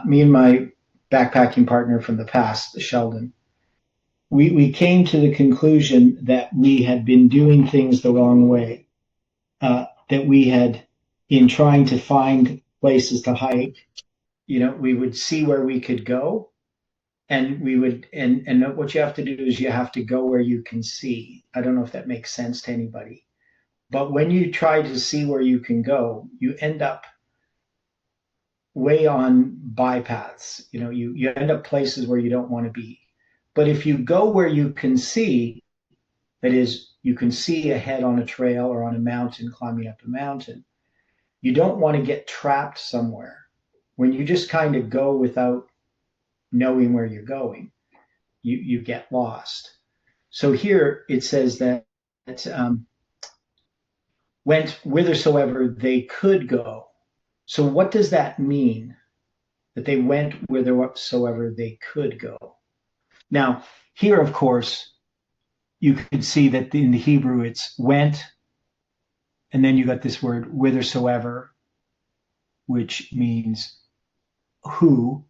me and my backpacking partner from the past, Sheldon, we came to the conclusion that we had been doing things the wrong way, that we had, in trying to find places to hike, we would see where we could go, and we would, and what you have to do is you have to go where you can see. I don't know if that makes sense to anybody, but when you try to see where you can go, you end up way on bypaths. You end up places where you don't want to be. But if you go where you can see, that is, you can see ahead on a trail or on a mountain, climbing up a mountain, you don't want to get trapped somewhere. When you just kind of go without knowing where you're going, you get lost. So here it says that went whithersoever they could go. So what does that mean? That they went whithersoever they could go. Now, here, of course, you could see that in the Hebrew it's went, and then you got this word whithersoever, which means who,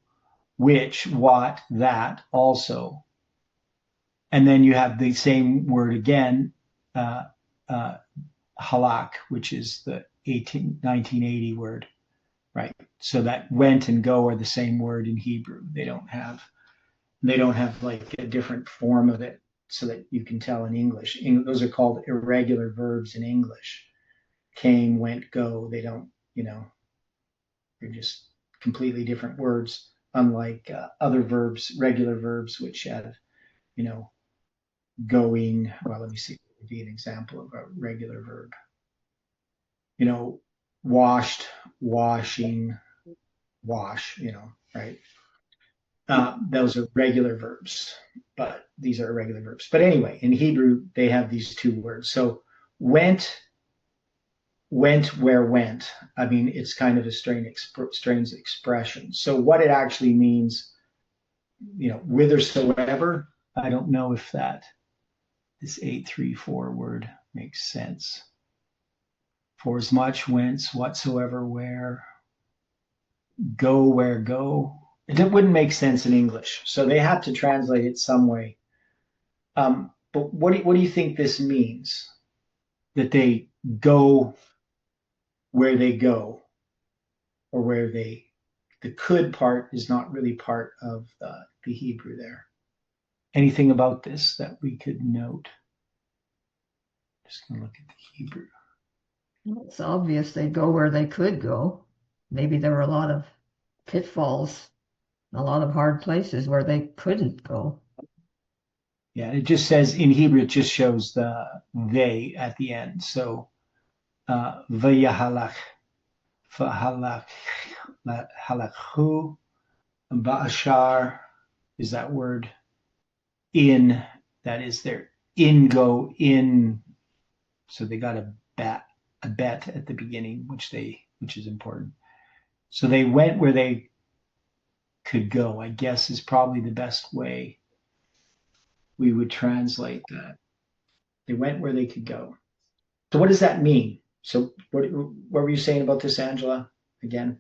which, what, that also. And then you have the same word again, halak, which is the 1980 word, right? So that went and go are the same word in Hebrew. They don't have like a different form of it so that you can tell in English. Those are called irregular verbs in English. Came, went, go. They don't, they're just completely different words, unlike other verbs, regular verbs, which have, going. Well, let me see. Would be an example of a regular verb. Washed, washing, wash, right? Those are regular verbs, but these are irregular verbs. But anyway, in Hebrew, they have these two words. So went where went. I mean, it's kind of a strange expression. So what it actually means, whithersoever, I don't know if this 834 word makes sense. For as much, whence, whatsoever, where, go, where, go. It wouldn't make sense in English, so they had to translate it some way. But what do you think this means? That they go where they go, or where the could part is not really part of the Hebrew there. Anything about this that we could note? Just gonna look at the Hebrew. It's obvious they go where they could go. Maybe there were a lot of pitfalls, a lot of hard places where they couldn't go. Yeah, it just says in Hebrew, it just shows the they at the end. So, vayahalach, halakhu, ba'ashar is that word. In, that is their in, go in. So they got a bet at the beginning, which is important. So they went where they could go, I guess, is probably the best way we would translate that. They went where they could go. So what does that mean? So what were you saying about this, Angela, again?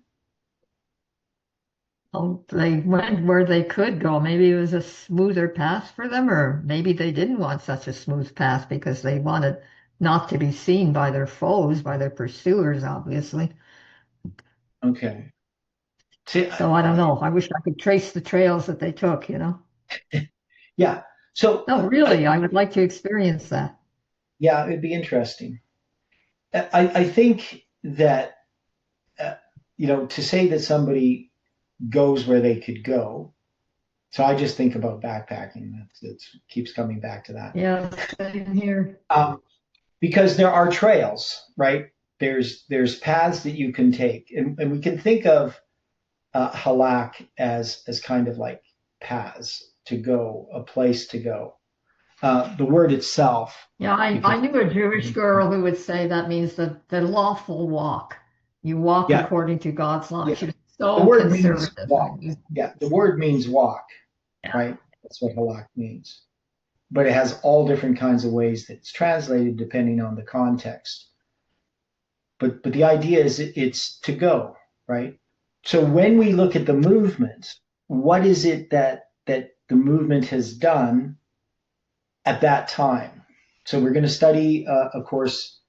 Oh, they went where they could go. Maybe it was a smoother path for them, or maybe they didn't want such a smooth path because they wanted not to be seen by their foes, by their pursuers, obviously. Okay. So I don't know. I wish I could trace the trails that they took, Yeah. So no, really, I would like to experience that. Yeah, it'd be interesting. I think that to say that somebody goes where they could go. So I just think about backpacking. It keeps coming back to that. Yeah, same here. Because there are trails, right? There's paths that you can take, and we can think of halak as kind of like paths to go, a place to go. The word itself. Yeah, I knew a Jewish girl who would say that means the lawful walk. You walk according to God's law. Yeah. She was so The word conservative. means walk. Yeah, the word means walk, Yeah. right? That's what halak means. but it has all different kinds of ways that it's translated depending on the context. But the idea is it's to go, right? So when we look at the movement, what is it that the movement has done at that time? So we're going to study, of course,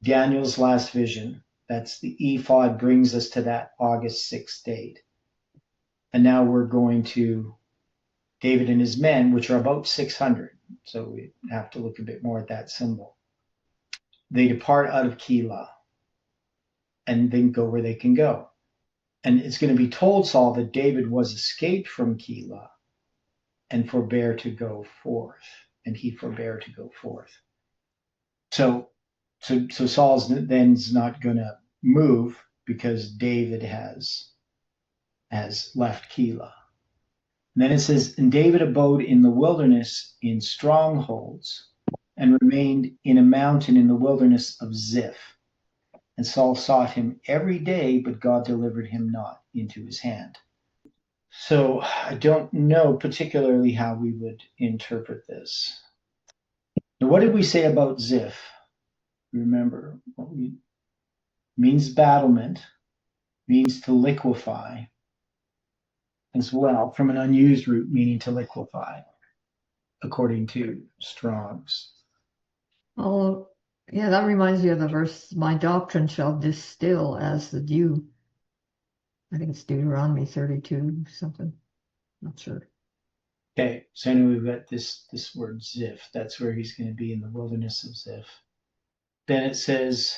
Daniel's last vision. That's the ephod brings us to that August 6th date. And now we're going to David and his men, which are about 600. So we have to look a bit more at that symbol. They depart out of Keilah and then go where they can go. And it's going to be told Saul that David was escaped from Keilah and forbear to go forth. And he forbear to go forth. So Saul's then's not going to move because David has left Keilah. And then it says, and David abode in the wilderness in strongholds and remained in a mountain in the wilderness of Ziph. And Saul sought him every day, but God delivered him not into his hand. So I don't know particularly how we would interpret this. Now, what did we say about Ziph? Remember, means battlement, means to liquefy, as well, from an unused root meaning to liquefy, according to Strong's. Oh, yeah, that reminds me of the verse, my doctrine shall distill as the dew. I think it's Deuteronomy 32 something. Not sure. Okay, so I know we've got this word Ziph. That's where he's going to be, in the wilderness of Ziph. Then it says,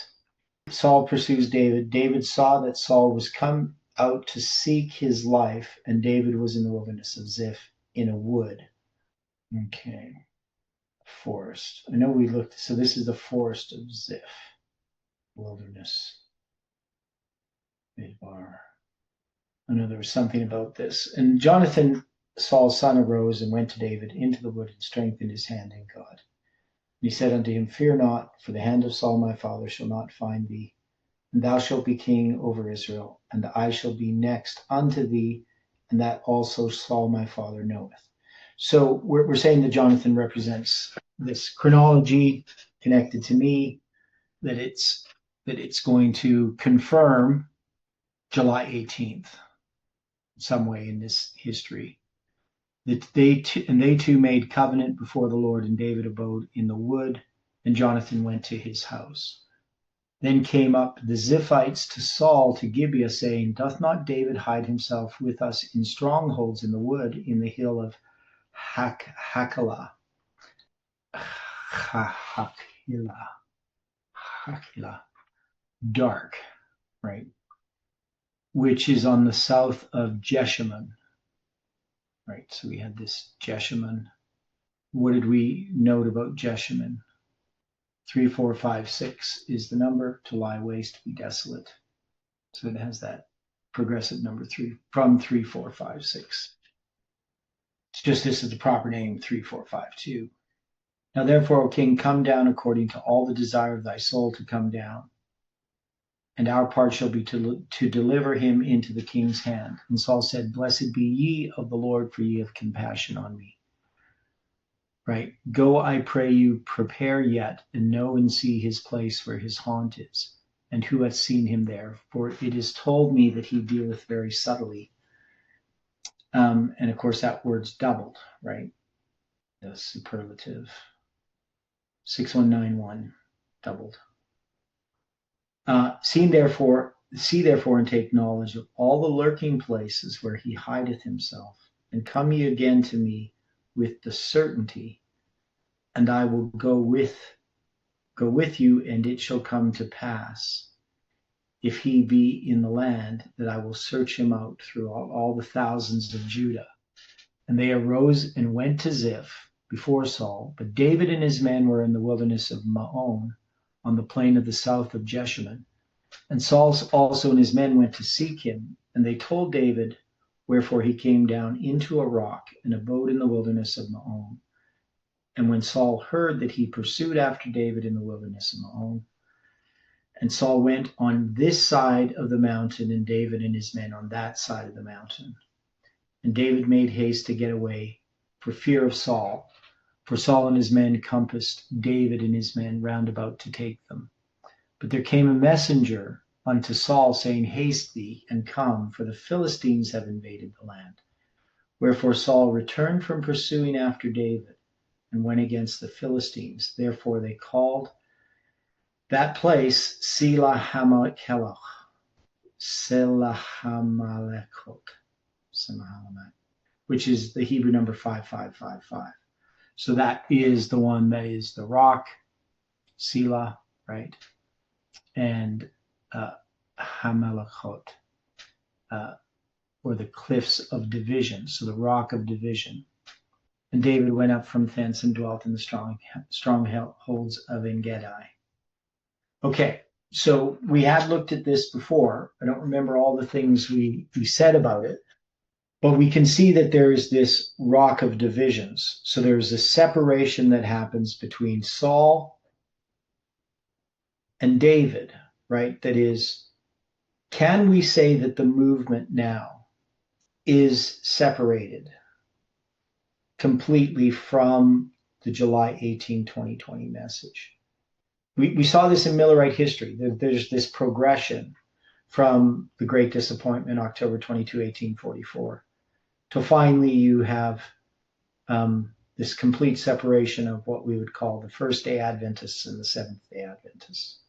Saul pursues David. David saw that Saul was come out to seek his life, and David was in the wilderness of Ziph in a wood. Okay. Forest. I know we looked, so this is the forest of Ziph. Wilderness. Midbar. I know there was something about this. And Jonathan, Saul's son, arose and went to David into the wood and strengthened his hand in God. And he said unto him, fear not, for the hand of Saul my father shall not find thee, and thou shalt be king over Israel, and I shall be next unto thee, and that also Saul my father knoweth. So we're saying that Jonathan represents this chronology connected to me, that it's going to confirm July 18th in some way in this history. That they two made covenant before the Lord, and David abode in the wood, and Jonathan went to his house. Then came up the Ziphites to Saul to Gibeah, saying, doth not David hide himself with us in strongholds in the wood, in the hill of Keilah, dark, right? Which is on the south of Jeshimon, right? So we had this Jeshimon. What did we note about Jeshimon? 3, 4, 5, 6 is the number, to lie waste, to be desolate. So it has that progressive number 3 from 3, 4, 5, 6. It's just this is the proper name, 3, 4, 5, 2. Now therefore, O king, come down according to all the desire of thy soul to come down. And our part shall be to deliver him into the king's hand. And Saul said, blessed be ye of the Lord, for ye have compassion on me. Right? Go, I pray you, prepare yet, and know and see his place where his haunt is, and who hath seen him there. For it is told me that he dealeth very subtly. And of course, that word's doubled, right? The superlative. 6191, doubled. See therefore, and take knowledge of all the lurking places where he hideth himself, and come ye again to me with the certainty, and I will go with you, and it shall come to pass, if he be in the land, that I will search him out through all the thousands of Judah. And they arose and went to Ziph before Saul, but David and his men were in the wilderness of Maon, on the plain of the south of Jeshimon. And Saul also and his men went to seek him, and they told David, wherefore he came down into a rock and abode in the wilderness of Maon. And when Saul heard that he pursued after David in the wilderness of Maon, and Saul went on this side of the mountain, and David and his men on that side of the mountain. And David made haste to get away for fear of Saul, For Saul and his men compassed David and his men round about to take them. But there came a messenger unto Saul, saying, Haste thee, and come, for the Philistines have invaded the land. Wherefore Saul returned from pursuing after David, and went against the Philistines. Therefore they called that place Selah Hamakelach, which is the Hebrew number 5555. So that is the one that is the rock, Selah, right? And Hamelachot, or the cliffs of division, so the rock of division. And David went up from thence and dwelt in the strongholds of En-gedi. Okay, so we had looked at this before. I don't remember all the things we said about it, but we can see that there is this rock of divisions. So there's a separation that happens between Saul and David, right? That is, can we say that the movement now is separated completely from the July 18, 2020 message? We saw this in Millerite history. There's this progression from the Great Disappointment, October 22, 1844, to finally you have this complete separation of what we would call the First-day Adventists and the Seventh-day Adventists.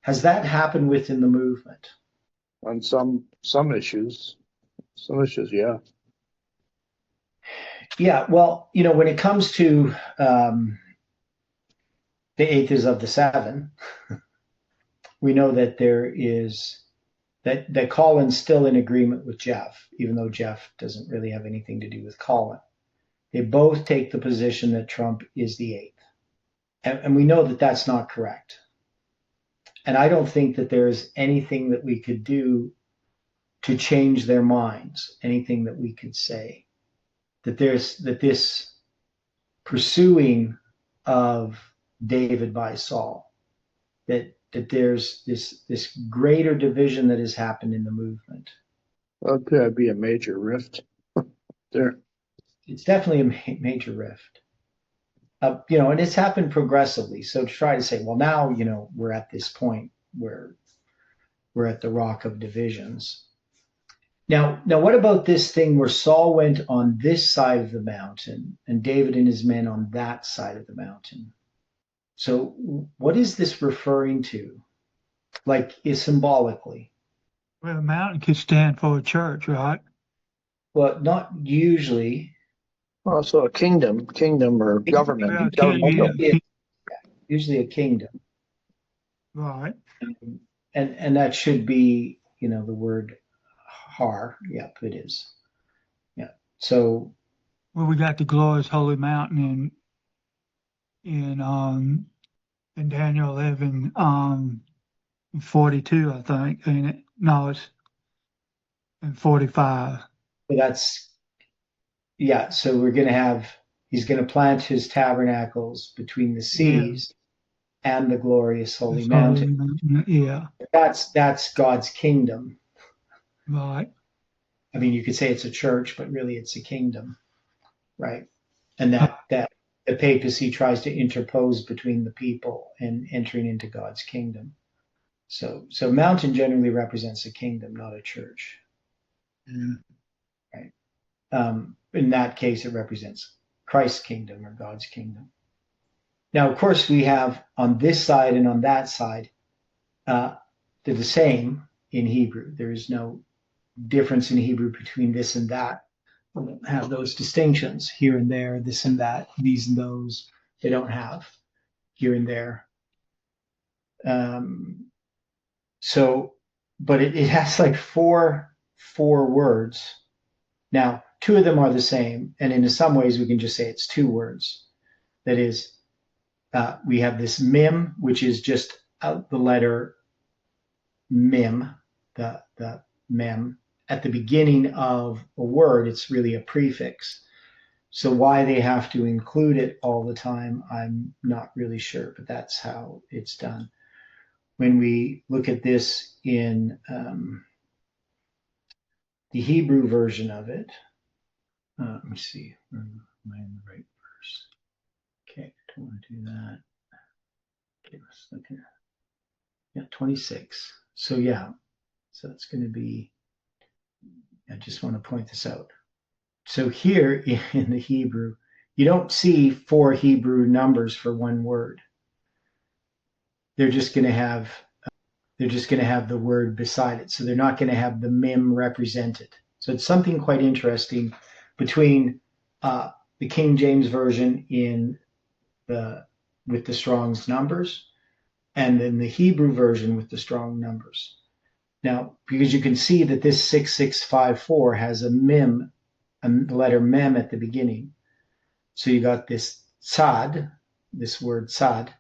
Has that happened within the movement? On some issues. Some issues, yeah. Yeah, well, when it comes to the eighth is of the seven, we know that there is that Colin's still in agreement with Jeff, even though Jeff doesn't really have anything to do with Colin. They both take the position that Trump is the eighth. And we know that that's not correct. And I don't think that there's anything that we could do to change their minds, anything that we could say. That this pursuing of David by Saul, that there's this greater division that has happened in the movement. Well, it could be a major rift there. It's definitely a major rift. And it's happened progressively. So to try to say, well, now, we're at this point where we're at the rock of divisions. Now, what about this thing where Saul went on this side of the mountain and David and his men on that side of the mountain? So what is this referring to? Symbolically? Well, a mountain could stand for a church, right? Well, not usually. Oh, so a kingdom or government. Usually a kingdom. Right. And that should be, the word har. Yep, it is. Yeah. So. Well, we got the glorious holy mountain in Daniel 11, 42, I think, ain't it? No, it's in 45. So we're going to have, he's going to plant his tabernacles between the seas and the glorious holy mountain. Yeah. That's God's kingdom. Right. I mean, you could say it's a church, but really it's a kingdom, right? And that the papacy tries to interpose between the people and entering into God's kingdom. So mountain generally represents a kingdom, not a church. Yeah. Right. In that case, it represents Christ's kingdom or God's kingdom. Now, of course, we have on this side and on that side, they're the same in Hebrew. There is no difference in Hebrew between this and that. We don't have those distinctions here and there, this and that, these and those. They don't have here and there. But it has like four words. Now, two of them are the same, and in some ways we can just say it's two words. That is, we have this mem, which is just the letter mem, the mem. At the beginning of a word, it's really a prefix. So why they have to include it all the time, I'm not really sure, but that's how it's done. When we look at this in the Hebrew version of it, let me see, am I in the right verse? Okay, don't want to do that. Okay, let's look at 26. So yeah, so it's going to be, I just want to point this out. So here in the Hebrew, you don't see 4 Hebrew numbers for one word. They're just going to have the word beside it. So they're not going to have the mem represented. So it's something quite interesting between the King James Version with the Strong's numbers, and then the Hebrew version with the Strong numbers. Now, because you can see that this 6654 has a mem, a letter mem at the beginning. So you got this tzad, this word tzad,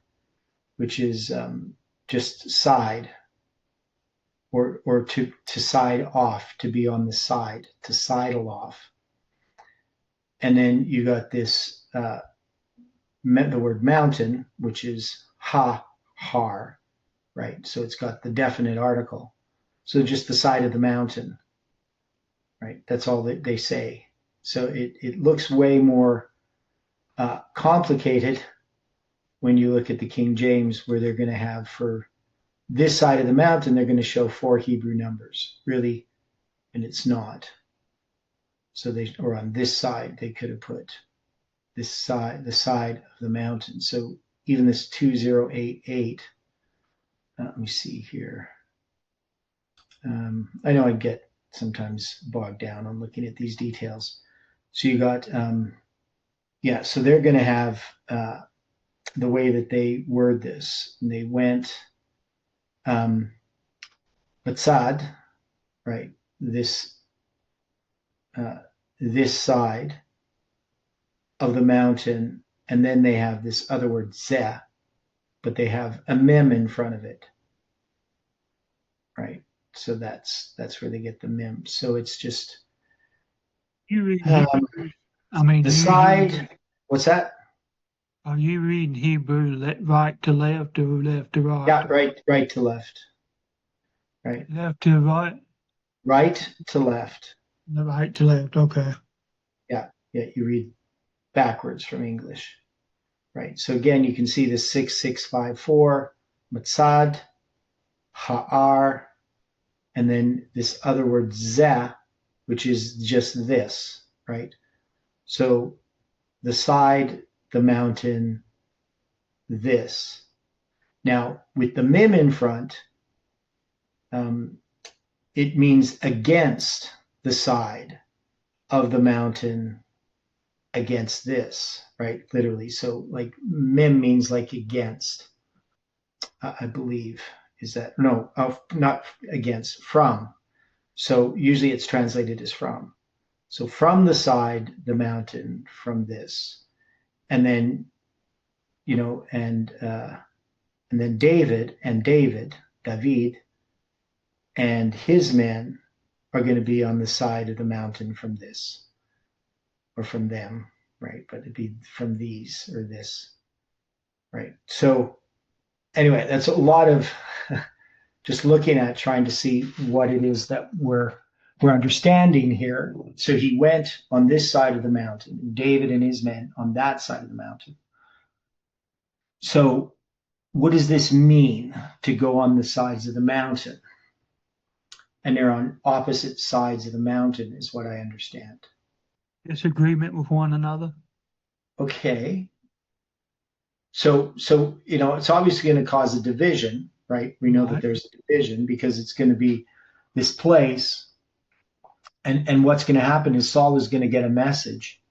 which is just side, or to side off, to be on the side, to sidle off. And then you got this, the word mountain, which is har, right? So it's got the definite article. So just the side of the mountain, right? That's all that they say. So it looks way more complicated when you look at the King James, where they're going to have, for this side of the mountain, they're going to show 4 Hebrew numbers, really, and it's not. So or on this side, they could have put this side, the side of the mountain. So even this 2088, let me see here. I know I get sometimes bogged down on looking at these details. So you got, so they're going to have the way that they word this. And they went, Batzad, right? This side of the mountain, and then they have this other word zeh, but they have a mem in front of it, right? So that's where they get the mem. So it's just You read Hebrew? I mean, the side. What's that? Are you reading Hebrew right to left or left to right? Yeah, right to left. Right. Left to right? Right to left. Right to left, okay. Yeah, you read backwards from English. Right. So again, you can see the 6654, Matzad, Ha'ar, and then this other word zeh, which is just this, right? So the side, the mountain, this. Now, with the mem in front, it means against the side of the mountain against this, right? Literally. So like mem means like against, I believe. Is that, no, not against, from. So usually it's translated as from. So from the side, the mountain, from this. And then, and then David, and his men are going to be on the side of the mountain from this, or from them, right? But it'd be from these or this, right? So anyway, that's a lot of just looking at, trying to see what it is that we're understanding here. So he went on this side of the mountain, David and his men on that side of the mountain. So what does this mean, to go on the sides of the mountain? And they're on opposite sides of the mountain, is what I understand. Disagreement with one another. Okay. So it's obviously going to cause a division, right? We know that there's a division because it's going to be this place. And what's going to happen is Saul is going to get a message,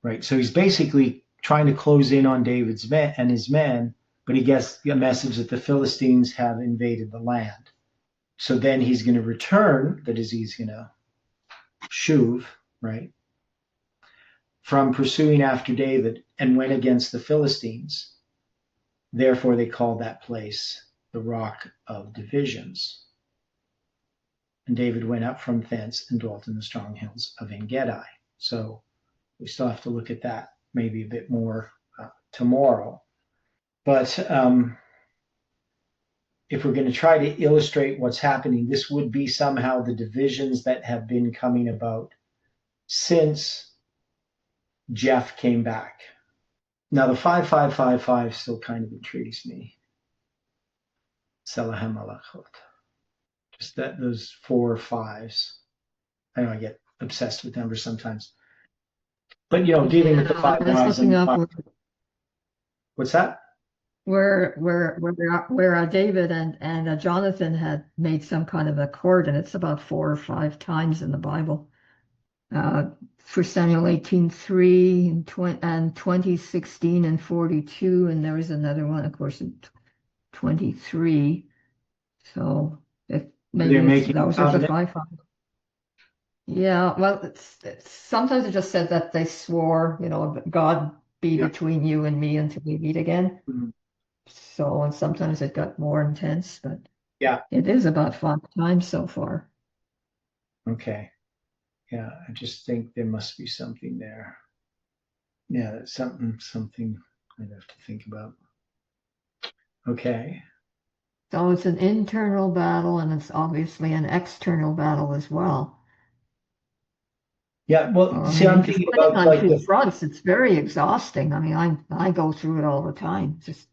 right? So he's basically trying to close in on David's men and his men, but he gets a message that the Philistines have invaded the land. So then he's going to return, that is, he's going to shuv, right, from pursuing after David, and went against the Philistines. Therefore, they called that place the Rock of Divisions. And David went up from thence and dwelt in the strong hills of En-gedi. So we still have to look at that maybe a bit more tomorrow. But if we're going to try to illustrate what's happening, this would be somehow the divisions that have been coming about since Jeff came back. Now the 5555 still kind of intrigues me. Selahem alachot. Just those 4 5s. I know I get obsessed with numbers sometimes. But dealing with the 5 5s and what's that? Where David and Jonathan had made some kind of accord, and it's about 4 or 5 times in the Bible. 1 Samuel 18:3 and 20:16 and 42, and there is another one, of course, in 23. So maybe those are the 5 5. Yeah, well, sometimes it just said that they swore, God be between you and me until we meet again. Mm-hmm. So, and sometimes it got more intense, but yeah, it is about 5 times so far. Okay. Yeah, I just think there must be something there. Yeah, that's something I'd have to think about. Okay. So it's an internal battle, and it's obviously an external battle as well. Yeah, well, see, I'm thinking about on 2 fronts. It's very exhausting. I mean, I go through it all the time. Just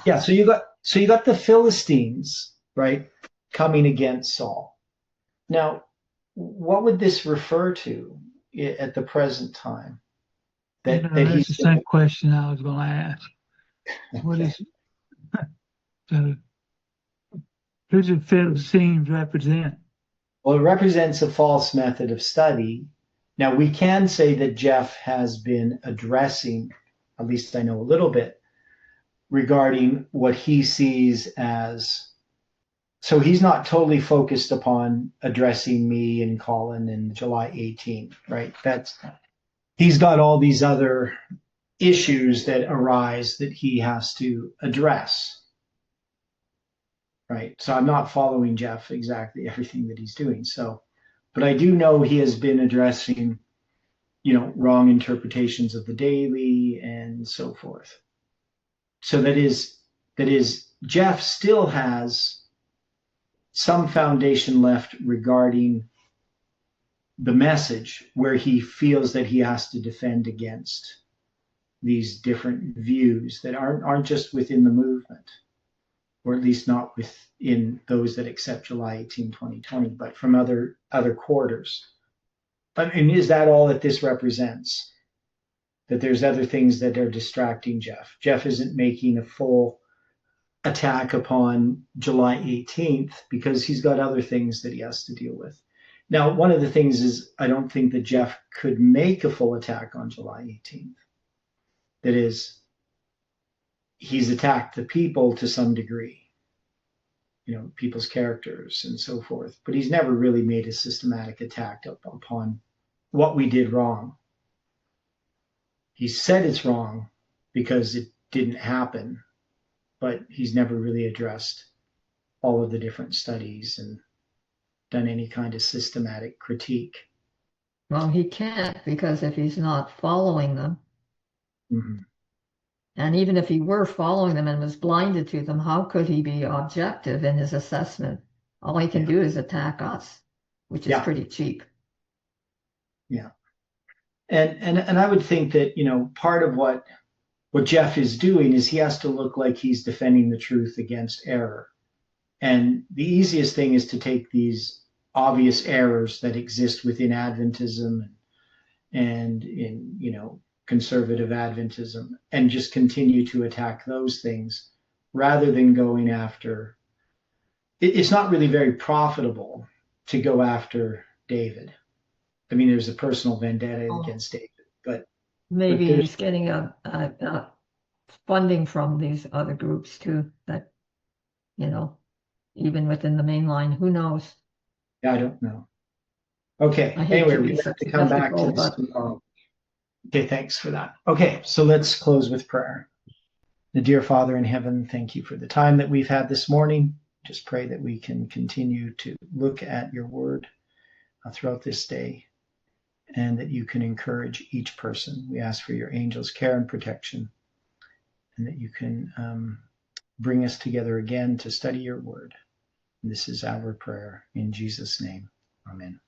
yeah. So you got the Philistines, right, coming against Saul. Now, what would this refer to at the present time? That's the same question I was going to ask. What is so? Who do Philistines represent? Well, it represents a false method of study. Now, we can say that Jeff has been addressing, at least I know a little bit, regarding what he sees as, so he's not totally focused upon addressing me and Colin in July 18th, right? He's got all these other issues that arise that he has to address, right? So I'm not following Jeff exactly everything that he's doing. So, but I do know he has been addressing, wrong interpretations of the daily and so forth. So that is, Jeff still has some foundation left regarding the message where he feels that he has to defend against these different views that aren't just within the movement, or at least not within those that accept July 18, 2020, but from other quarters. I mean, is that all that this represents? That there's other things that are distracting Jeff? Jeff isn't making a full attack upon July 18th because he's got other things that he has to deal with. Now, one of the things is I don't think that Jeff could make a full attack on July 18th. That is, he's attacked the people to some degree, people's characters and so forth, but he's never really made a systematic attack upon what we did wrong. He said it's wrong because it didn't happen, but he's never really addressed all of the different studies and done any kind of systematic critique. Well, he can't, because if he's not following them, and even if he were following them and was blinded to them, how could he be objective in his assessment? All he can do is attack us, which is pretty cheap. Yeah. And I would think that, part of what Jeff is doing is he has to look like he's defending the truth against error. And the easiest thing is to take these obvious errors that exist within Adventism and in, conservative Adventism and just continue to attack those things rather than going after. It's not really very profitable to go after David. I mean, there's a personal vendetta against David, but maybe he's getting a funding from these other groups too, that, even within the main line, who knows? Yeah, I don't know. Okay, anyway, we have to come back to this tomorrow. Okay, thanks for that. Okay, so let's close with prayer. The dear Father in heaven, thank you for the time that we've had this morning. Just pray that we can continue to look at your word throughout this day, and that you can encourage each person. We ask for your angels' care and protection, and that you can bring us together again to study your word. And this is our prayer in Jesus' name. Amen.